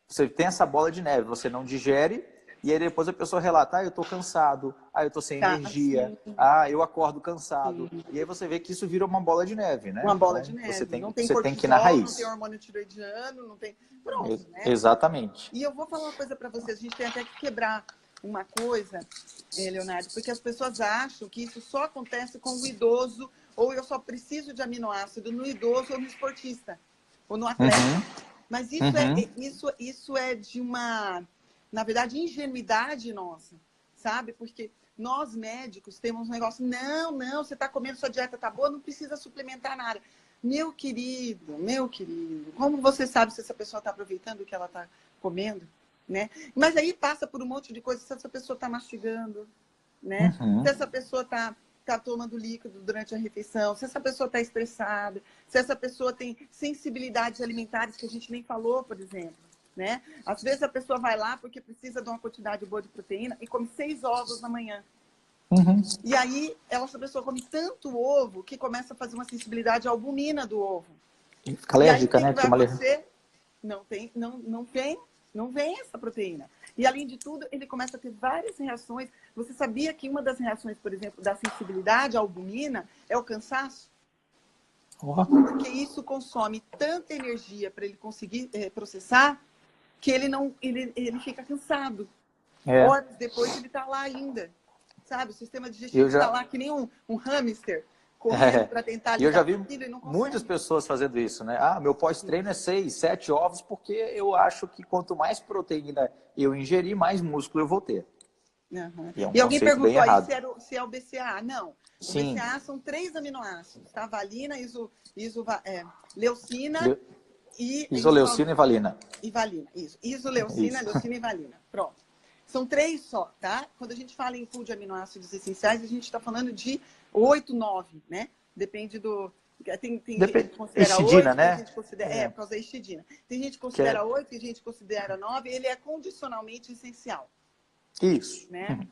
você tem essa bola de neve, você não digere, e aí depois a pessoa relata, eu estou cansado, eu estou sem energia, eu acordo cansado. Sim. E aí você vê que isso vira uma bola de neve, né? Uma bola de neve. Você tem que ir na raiz. Não tem hormônio tiroidiano, não tem... Pronto, né? Exatamente. E eu vou falar uma coisa para vocês, a gente tem até que quebrar uma coisa, Leonardo, porque as pessoas acham que isso só acontece com o idoso, ou eu só preciso de aminoácido no idoso ou no esportista, ou no atleta. Mas isso é de uma, na verdade, ingenuidade nossa. sabe? Porque nós médicos temos um negócio, não, você está comendo, sua dieta tá boa, não precisa suplementar nada. Meu querido, como você sabe se essa pessoa está aproveitando o que ela está comendo, né? Mas aí passa por um monte de coisas, se essa pessoa está mastigando, né? Se essa pessoa está tomando líquido durante a refeição, se essa pessoa está estressada, se essa pessoa tem sensibilidades alimentares que a gente nem falou, por exemplo, né? Às vezes a pessoa vai lá porque precisa de uma quantidade boa de proteína e come 6 ovos na manhã. E aí essa pessoa come tanto ovo que começa a fazer uma sensibilidade à albumina do ovo. E fica alérgica, e aí, o né? que vai acontecer? Não vem essa proteína. E, além de tudo, ele começa a ter várias reações. Você sabia que uma das reações, por exemplo, da sensibilidade à albumina é o cansaço? Porque isso consome tanta energia para ele conseguir processar que ele fica cansado. Horas depois ele está lá ainda. Sabe? O sistema digestivo está lá que nem um hamster correndo para tentar lidar. E eu já vi e não muitas pessoas fazendo isso, né? Meu pós-treino é 6, 7 ovos, porque eu acho que quanto mais proteína eu ingerir, mais músculo eu vou ter. E alguém perguntou aí se é o BCAA. Não. O BCAA são 3 aminoácidos, tá? Valina, leucina e... Isoleucina e valina. E valina, isso. Isoleucina, leucina e valina. Pronto. São 3 só, tá? Quando a gente fala em pool de aminoácidos essenciais, a gente está falando de 8, 9, né? Depende do... Tem gente que considera histidina, 8, né? Tem gente que considera... por causa da histidina. Tem gente que considera 8, tem gente que considera 9. Ele é condicionalmente essencial. Isso. Né?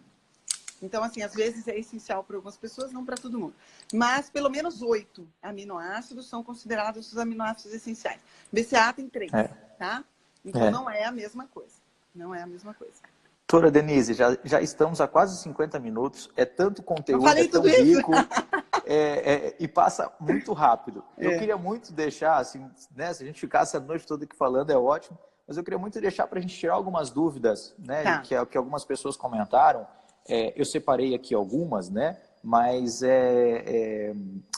Então, assim, às vezes é essencial para algumas pessoas, não para todo mundo. Mas, pelo menos 8 aminoácidos são considerados os aminoácidos essenciais. BCAA tem 3, tá? Então, não é a mesma coisa. Não é a mesma coisa. Doutora Denise, já estamos há quase 50 minutos. É tanto conteúdo, é tão rico e passa muito rápido. Eu queria muito deixar, assim, né, se a gente ficasse a noite toda aqui falando, é ótimo, mas eu queria muito deixar para a gente tirar algumas dúvidas, né, que algumas pessoas comentaram. Eu separei aqui algumas, né, mas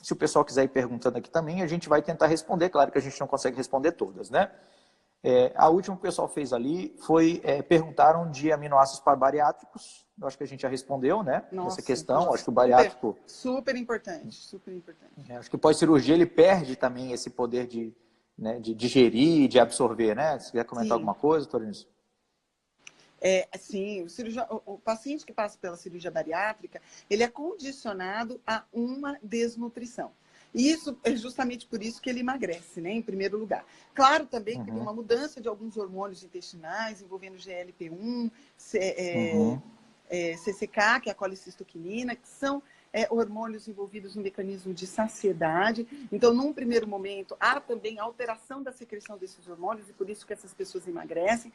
se o pessoal quiser ir perguntando aqui também, a gente vai tentar responder. Claro que a gente não consegue responder todas, né? A última que o pessoal fez ali foi, perguntaram de aminoácidos para bariátricos. Eu acho que a gente já respondeu, né? Essa questão. Acho que o bariátrico... Super importante, super importante. Acho que pós-cirurgia ele perde também esse poder de digerir e de absorver, né? Se quiser comentar alguma coisa, doutor Início? Sim, o paciente que passa pela cirurgia bariátrica, ele é condicionado a uma desnutrição. E isso é justamente por isso que ele emagrece, né, em primeiro lugar. Claro também que tem uma mudança de alguns hormônios intestinais, envolvendo GLP-1, CCK, que é a colicistoquinina, que são hormônios envolvidos no mecanismo de saciedade. Então, num primeiro momento, há também alteração da secreção desses hormônios, e por isso que essas pessoas emagrecem.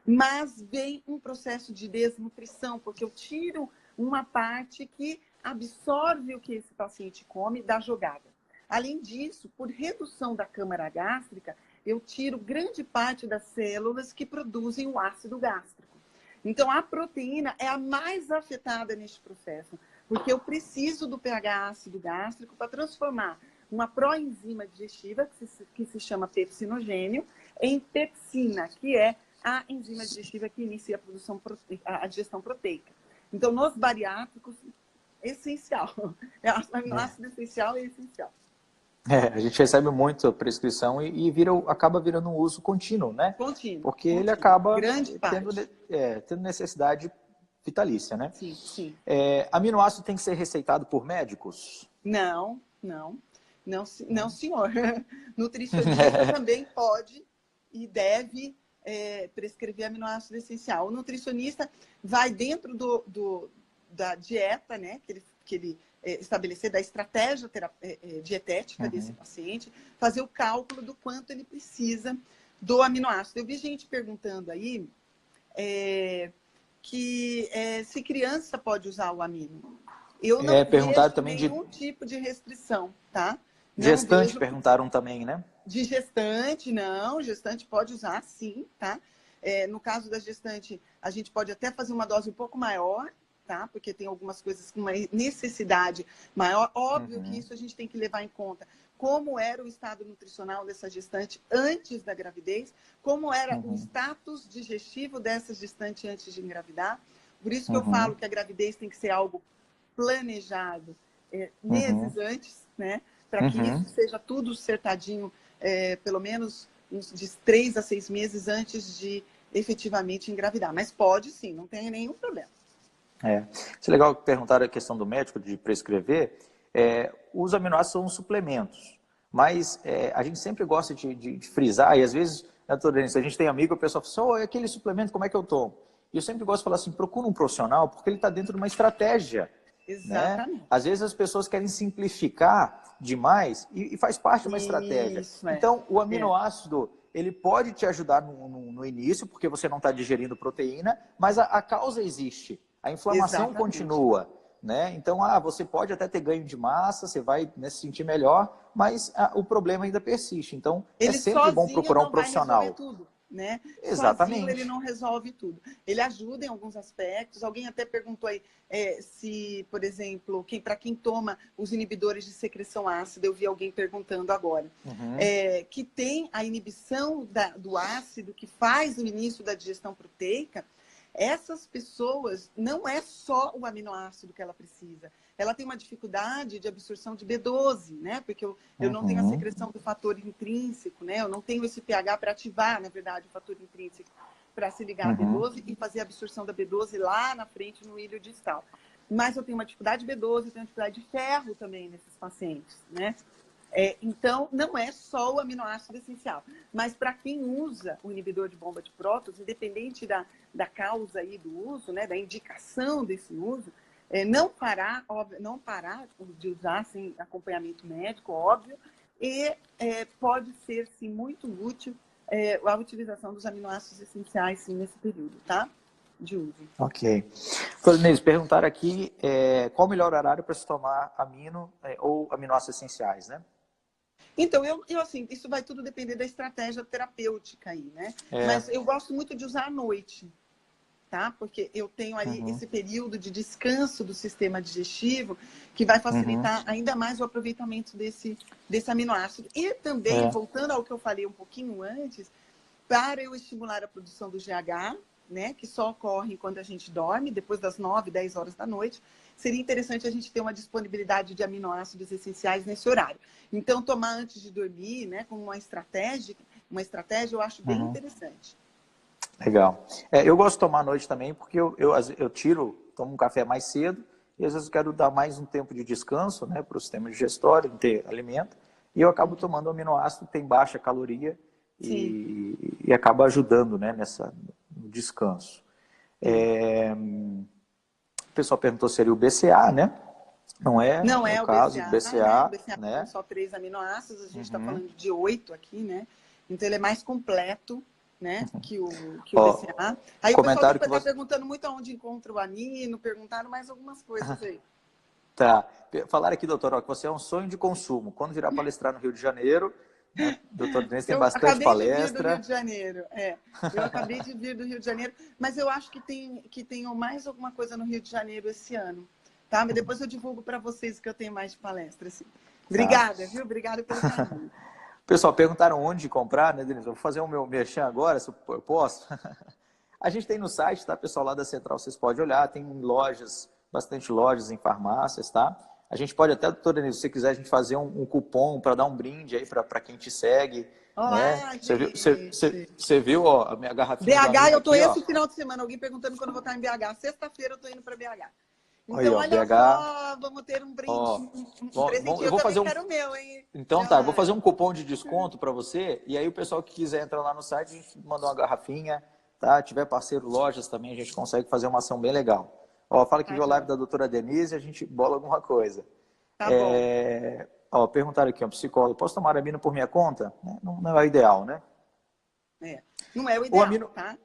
Mas vem um processo de desnutrição, porque eu tiro uma parte que absorve o que esse paciente come da jogada. Além disso, por redução da câmara gástrica, eu tiro grande parte das células que produzem o ácido gástrico. Então, a proteína é a mais afetada neste processo, porque eu preciso do pH ácido gástrico para transformar uma proenzima digestiva, que se chama pepsinogênio, em pepsina, que é a enzima digestiva que inicia a digestão proteica. Então, nos bariátricos, essencial. O aminoácido essencial é essencial. A gente recebe muito a prescrição e acaba virando um uso contínuo, né? Contínuo. Porque ele acaba tendo necessidade vitalícia, né? Sim, sim. Aminoácido tem que ser receitado por médicos? Não, senhor. Nutricionista também pode e deve prescrever aminoácido essencial. O nutricionista vai dentro da dieta, né, que ele estabelecer, da estratégia dietética desse paciente, fazer o cálculo do quanto ele precisa do aminoácido. Eu vi gente perguntando aí que se criança pode usar o amino. Eu não vejo também nenhum tipo de restrição, tá? Gestante perguntaram também, né? De gestante, não. Gestante pode usar, sim, tá? No caso da gestante, a gente pode até fazer uma dose um pouco maior, tá? Porque tem algumas coisas com uma necessidade maior. Óbvio que isso a gente tem que levar em conta. Como era o estado nutricional dessa gestante antes da gravidez, como era o status digestivo dessa gestante antes de engravidar, Por isso que eu falo que a gravidez tem que ser algo planejado meses antes, né? Para que isso seja tudo acertadinho, pelo menos de 3 a 6 meses antes de efetivamente engravidar. Mas pode sim, não tem nenhum problema. Isso é legal perguntar a questão do médico de prescrever. Os aminoácidos são suplementos, mas a gente sempre gosta de frisar, e às vezes, se a gente tem amigo, o pessoal fala assim, aquele suplemento, como é que eu tomo? E eu sempre gosto de falar assim, procura um profissional, porque ele está dentro de uma estratégia. Exatamente. Né? Às vezes as pessoas querem simplificar demais e faz parte de uma estratégia. Então, o aminoácido, ele pode te ajudar no início, porque você não está digerindo proteína, mas a causa existe. A inflamação continua. Né? Então, você pode até ter ganho de massa, você vai se sentir melhor, mas o problema ainda persiste. Então, ele é sempre bom procurar um profissional. Vai resolver tudo, né? Exatamente. Sozinho ele não resolve tudo. Ele ajuda em alguns aspectos. Alguém até perguntou aí se, por exemplo, para quem toma os inibidores de secreção ácida, eu vi alguém perguntando agora, que tem a inibição do ácido, que faz o início da digestão proteica. Essas pessoas, não é só o aminoácido que ela precisa. Ela tem uma dificuldade de absorção de B12, né? Porque eu não tenho a secreção do fator intrínseco, né? Eu não tenho esse pH para ativar, na verdade, o fator intrínseco para se ligar a B12 e fazer a absorção da B12 lá na frente no ilho distal. Mas eu tenho uma dificuldade de B12, tenho uma dificuldade de ferro também nesses pacientes, né? Então, não é só o aminoácido essencial. Mas para quem usa o inibidor de bomba de prótons, independente da causa aí do uso, né, da indicação desse uso, não parar de usar sem acompanhamento médico, óbvio, e pode ser, sim, muito útil a utilização dos aminoácidos essenciais, sim, nesse período, tá? De uso. Ok. Inês, perguntaram aqui qual o melhor horário para se tomar amino ou aminoácidos essenciais, né? Então, assim, isso vai tudo depender da estratégia terapêutica aí, né? Mas eu gosto muito de usar à noite, tá? Porque eu tenho ali esse período de descanso do sistema digestivo que vai facilitar ainda mais o aproveitamento desse aminoácido. E também, voltando ao que eu falei um pouquinho antes, para eu estimular a produção do GH, né, que só ocorre quando a gente dorme, depois das 9, 10 horas da noite, seria interessante a gente ter uma disponibilidade de aminoácidos essenciais nesse horário. Então, tomar antes de dormir, né, como uma estratégia eu acho bem interessante. Legal. Eu gosto de tomar à noite também, porque eu tomo um café mais cedo, e às vezes eu quero dar mais um tempo de descanso, né, para o sistema digestório, ter alimento, e eu acabo tomando aminoácido, tem baixa caloria, e acaba ajudando, né, no descanso. O pessoal perguntou se seria o BCA, né? Não é o caso do BCA. O BCA tem só 3 aminoácidos, a gente está falando de 8 aqui, né? Então ele é mais completo, né, que o BCA. Aí o pessoal está perguntando muito aonde encontra o amino, perguntaram mais algumas coisas aí. Tá. Falaram aqui, doutor, que você é um sonho de consumo. Quando virar palestrar no Rio de Janeiro, né, doutor Denise tem bastante palestra. Eu acabei de vir do Rio de Janeiro, mas eu acho que tem mais alguma coisa no Rio de Janeiro esse ano. Tá? Mas depois eu divulgo para vocês que eu tenho mais de palestra. Assim. Obrigada, viu? Obrigada pelo carinho. Pessoal, perguntaram onde comprar, né, Denise? Eu vou fazer o meu merchan agora, se eu posso. A gente tem no site, tá, pessoal, lá da Central, vocês podem olhar, tem lojas, bastante lojas em farmácias, tá? A gente pode até, doutora Denise, se você quiser, a gente fazer um cupom para dar um brinde aí para quem te segue. Olá, né? Você viu ó, a minha garrafinha BH, eu tô aqui, esse final de semana, alguém perguntando quando eu vou estar em BH. Sexta-feira eu tô indo para BH. Então, aí, ó, olha BH, só, vamos ter um brinde, um presentinho. Eu também quero o meu, hein? Então tá, eu vou fazer um cupom de desconto para você, e aí o pessoal que quiser entrar lá no site, a gente manda uma garrafinha, tá? Tiver parceiro lojas também, a gente consegue fazer uma ação bem legal. Ó, fala que viu a live da doutora Denise, a gente bola alguma coisa. Tá bom. Ó, perguntaram aqui, um psicólogo, posso tomar amino por minha conta? Não é o ideal, né? Não é o ideal, tá?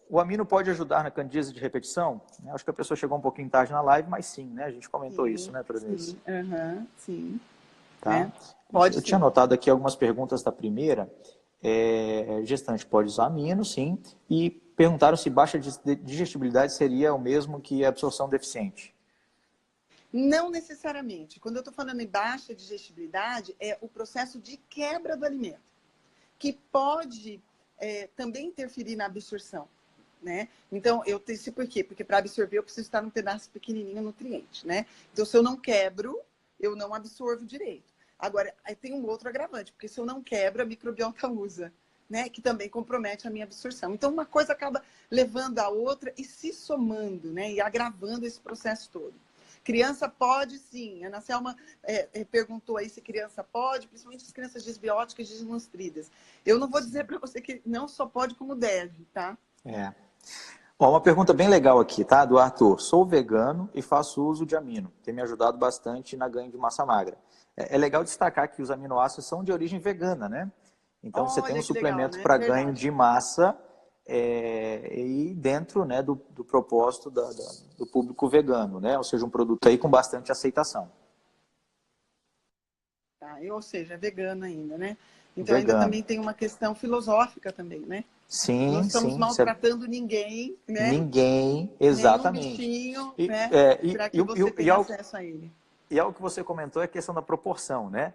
O amino pode ajudar na candidíase de repetição? Acho que a pessoa chegou um pouquinho tarde na live, mas sim, né? A gente comentou isso, né, doutora Denise? Sim. Tá? Eu tinha anotado aqui algumas perguntas da primeira. Gestante pode usar amino, sim. E perguntaram se baixa digestibilidade seria o mesmo que absorção deficiente. Não necessariamente. Quando eu estou falando em baixa digestibilidade, é o processo de quebra do alimento, que pode também interferir na absorção. né? Então, eu tenho isso por quê? Porque para absorver eu preciso estar num pedaço pequenininho nutriente, né? Então, se eu não quebro, eu não absorvo direito. Agora, aí tem um outro agravante, porque se eu não quebro, a microbiota usa, né? Que também compromete a minha absorção. Então, uma coisa acaba levando a outra e se somando, né? E agravando esse processo todo. Criança pode, sim. A Ana Selma perguntou aí se criança pode, principalmente as crianças desbióticas e desnutridas. Eu não vou dizer para você que não só pode, como deve, tá? Bom, uma pergunta bem legal aqui, tá? Do Arthur. Sou vegano e faço uso de amino. Tem me ajudado bastante na ganho de massa magra. É legal destacar que os aminoácidos são de origem vegana, né? Então, você tem um Olha que legal, suplemento né? para ganho Verdade. de massa e dentro, né, do propósito do público vegano, né? Ou seja, um produto aí com bastante aceitação. Tá? Ou seja, é vegano ainda, né? Então, ainda Vegano. também tem uma questão filosófica também, né? Não Sim, estamos sim. maltratando ninguém, né? Ninguém, Nenhum exatamente. bichinho, E, né? é, e, Para e, que você e, e, tenha algo, acesso a ele. e algo que você comentou é a questão da proporção, né?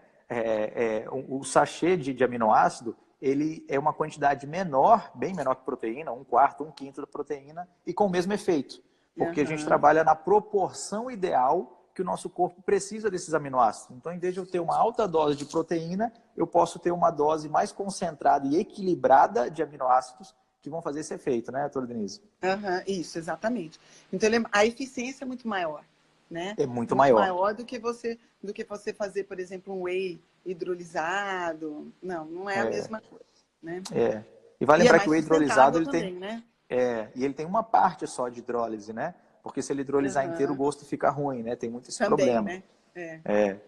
O sachê de aminoácido, ele é uma quantidade menor, bem menor que proteína, um quarto, um quinto da proteína, e com o mesmo efeito. Porque a gente Uhum. trabalha na proporção ideal que o nosso corpo precisa desses aminoácidos. Então, em vez de eu ter uma alta dose de proteína, eu posso ter uma dose mais concentrada e equilibrada de aminoácidos que vão fazer esse efeito, né, doutora Denise? Uhum. Isso, exatamente. Então, a eficiência é muito maior, né? É muito Muito maior. maior do que você fazer, por exemplo, um whey hidrolisado. Não, não é a mesma coisa, né? E vai E é lembrar que mais o hidrolisado, sustentável ele tem, também, né? e ele tem uma parte só de hidrólise, né? Porque se ele hidrolisar inteiro, o Uhum. gosto fica ruim, né? Tem muito esse Também, problema. né? É,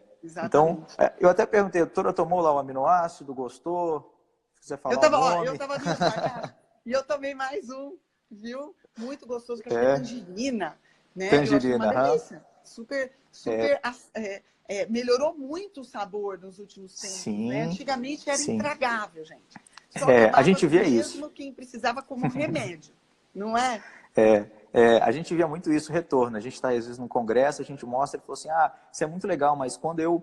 Então, exatamente. eu até perguntei, a doutora tomou lá o aminoácido, gostou? Se quiser falar o Eu nome. tava vindo pra cá e eu tomei mais um, viu? Muito gostoso, que acho que é É, tangerina, né? Eu achei uma tangerina, aham. delícia. Super, melhorou muito o sabor nos últimos tempos, né? Sim, Antigamente era sim. intragável, gente. Só A tomava gente via isso. mesmo quem precisava como remédio, não é? A gente via muito isso, retorno. A gente está, às vezes, num congresso, a gente mostra e falou assim, isso é muito legal, mas quando eu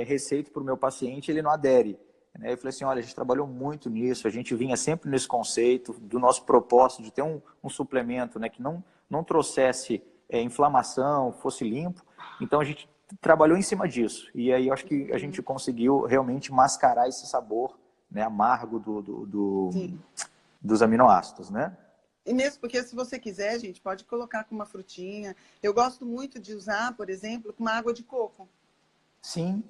receito para o meu paciente, ele não adere. Né? Eu falei assim, olha, a gente trabalhou muito nisso, a gente vinha sempre nesse conceito do nosso propósito de ter um suplemento, né, que não trouxesse inflamação, fosse limpo. Então, a gente trabalhou em cima disso. E aí, eu acho que a gente conseguiu realmente mascarar esse sabor, né, amargo Sim. dos aminoácidos, né? E mesmo porque, se você quiser, gente, pode colocar com uma frutinha. Eu gosto muito de usar, por exemplo, com uma água de coco. Sim.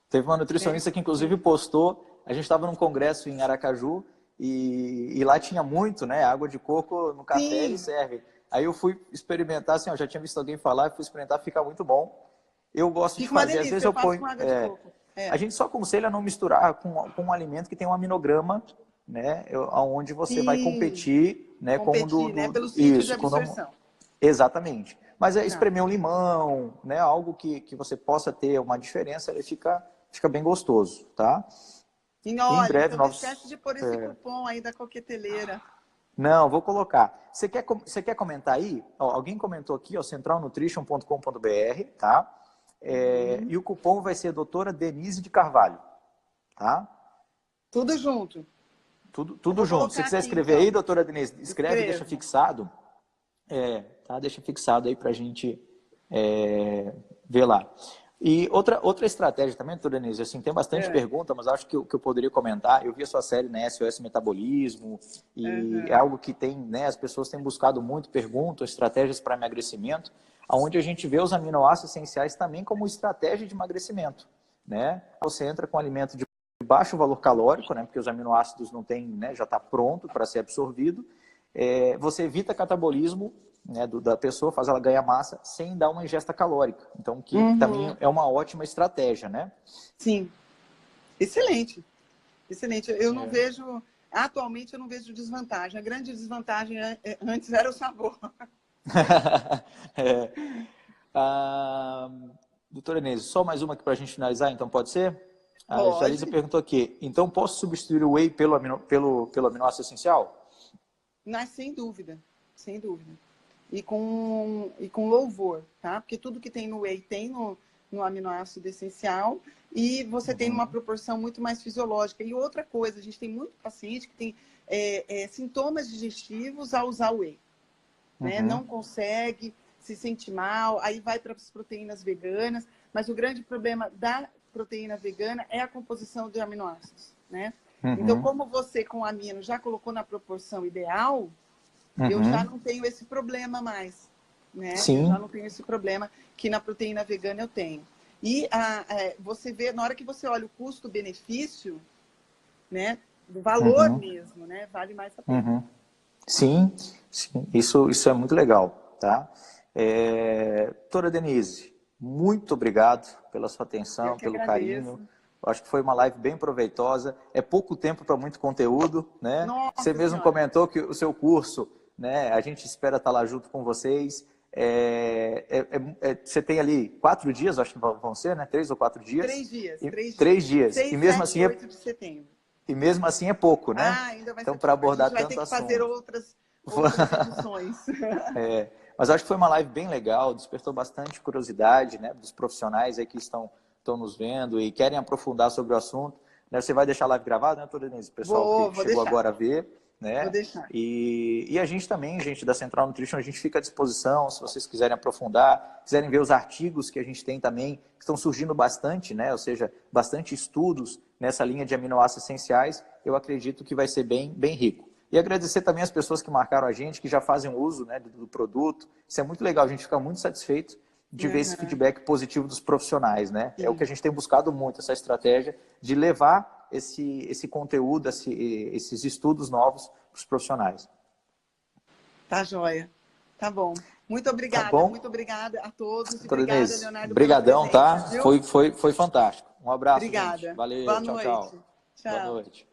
Teve uma Né? nutricionista que, inclusive, postou. A gente estava num congresso em Aracaju e lá tinha muito, né? Água de coco no café, ele Sim, serve. Aí eu fui experimentar, assim, ó, já tinha visto alguém falar, fui experimentar, fica muito bom. Eu gosto de fica uma fazer, às delícia. vezes Eu eu faço ponho. com água de coco. A É. gente só aconselha não misturar com um alimento que tem um aminograma, né? Onde você vai Sim, competir, né? Com o competir, né? Pelos níveis de isso, absorção. exatamente. Mas Tá. espremer um limão, né? Algo que você possa ter uma diferença, ele fica bem gostoso, tá? E E em olha, breve, então não novos. esquece de pôr esse cupom aí da coqueteleira. Não, vou colocar. Você quer comentar aí? Ó, alguém comentou aqui, ó, centralnutrition.com.br, tá? E o cupom vai ser doutora Denise de Carvalho, tá? Tudo junto. Eu Tudo vou junto. Se você colocar quiser aqui, escrever aí, então. doutora Denise, escreve e deixa Escrevo. fixado. Tá? Deixa fixado aí pra gente ver lá. E outra estratégia também, doutora Denise, assim, tem bastante É. pergunta, mas acho que eu poderia comentar. Eu vi a sua série, né, SOS Metabolismo, e é Uhum. algo que tem, né, as pessoas têm buscado muito, perguntas, estratégias para emagrecimento, onde a gente vê os aminoácidos essenciais também como estratégia de emagrecimento, né? Você entra com alimento de baixo valor calórico, né, porque os aminoácidos não tem, né, já está pronto para ser absorvido. Você evita catabolismo, né, da pessoa, faz ela ganhar massa sem dar uma ingesta calórica. Então, que também Uhum. é uma ótima estratégia, né? Sim. Excelente. Excelente. Eu não vejo, atualmente eu não vejo desvantagem. A grande desvantagem antes era o sabor. é. ah, Doutora Inês, só mais uma aqui para a gente finalizar, então pode ser? A Jalisa Pode, perguntou aqui, então posso substituir o whey pelo aminoácido essencial? mas sem dúvida. Sem dúvida. E com louvor, tá? Porque tudo que tem no whey tem no aminoácido essencial e você tem uma proporção muito mais fisiológica. E outra coisa, a gente tem muito paciente que tem sintomas digestivos ao usar o whey. Né? Não consegue, se sente mal, aí vai para as proteínas veganas, mas o grande problema da proteína vegana é a composição de aminoácidos, né? Então, como você com amino já colocou na proporção ideal, eu já não tenho esse problema mais, né? Sim. Eu já não tenho esse problema que na proteína vegana eu tenho. E você vê, na hora que você olha o custo-benefício, né? Do valor mesmo, né? Vale mais a pena. Sim, sim. Isso é muito legal, tá? Doutora Denise, muito obrigado pela sua atenção, pelo carinho. Eu acho que foi uma live bem proveitosa. É pouco tempo para muito conteúdo, né? Nossa Você mesmo senhora. comentou que o seu curso, né? A gente espera estar lá junto com vocês. Você tem ali 4 dias, acho que vão ser, né? 3 ou 4 dias? 3 dias. 3 dias. 6, e mesmo 7, assim 8 de setembro. E mesmo assim é pouco, né? Ainda vai então, ser para pouco. abordar A gente vai tanto ter que assunto. fazer outras edições. Mas acho que foi uma live bem legal, despertou bastante curiosidade, né, dos profissionais aí que estão nos vendo e querem aprofundar sobre o assunto. Né, você vai deixar a live gravada, né, doutora Denise? O pessoal que chegou agora a ver. Né? Vou deixar. E a gente também, gente da Central Nutrition, a gente fica à disposição, se vocês quiserem aprofundar, quiserem ver os artigos que a gente tem também, que estão surgindo bastante, né? Ou seja, bastante estudos nessa linha de aminoácidos essenciais, eu acredito que vai ser bem rico. E agradecer também as pessoas que marcaram a gente, que já fazem uso, né, do produto. Isso é muito legal, a gente fica muito satisfeito de ver esse feedback positivo dos profissionais, né? Sim. É o que a gente tem buscado muito, essa estratégia de levar esse conteúdo, esses estudos novos para os profissionais. Tá joia. Tá bom. Muito obrigada. Tá bom? Muito obrigada a todos. Obrigada, Leonardo. Obrigadão, tá? Viu? Foi fantástico. Um abraço, obrigada. gente. Valeu, Boa tchau, noite. tchau. Tchau. Boa noite.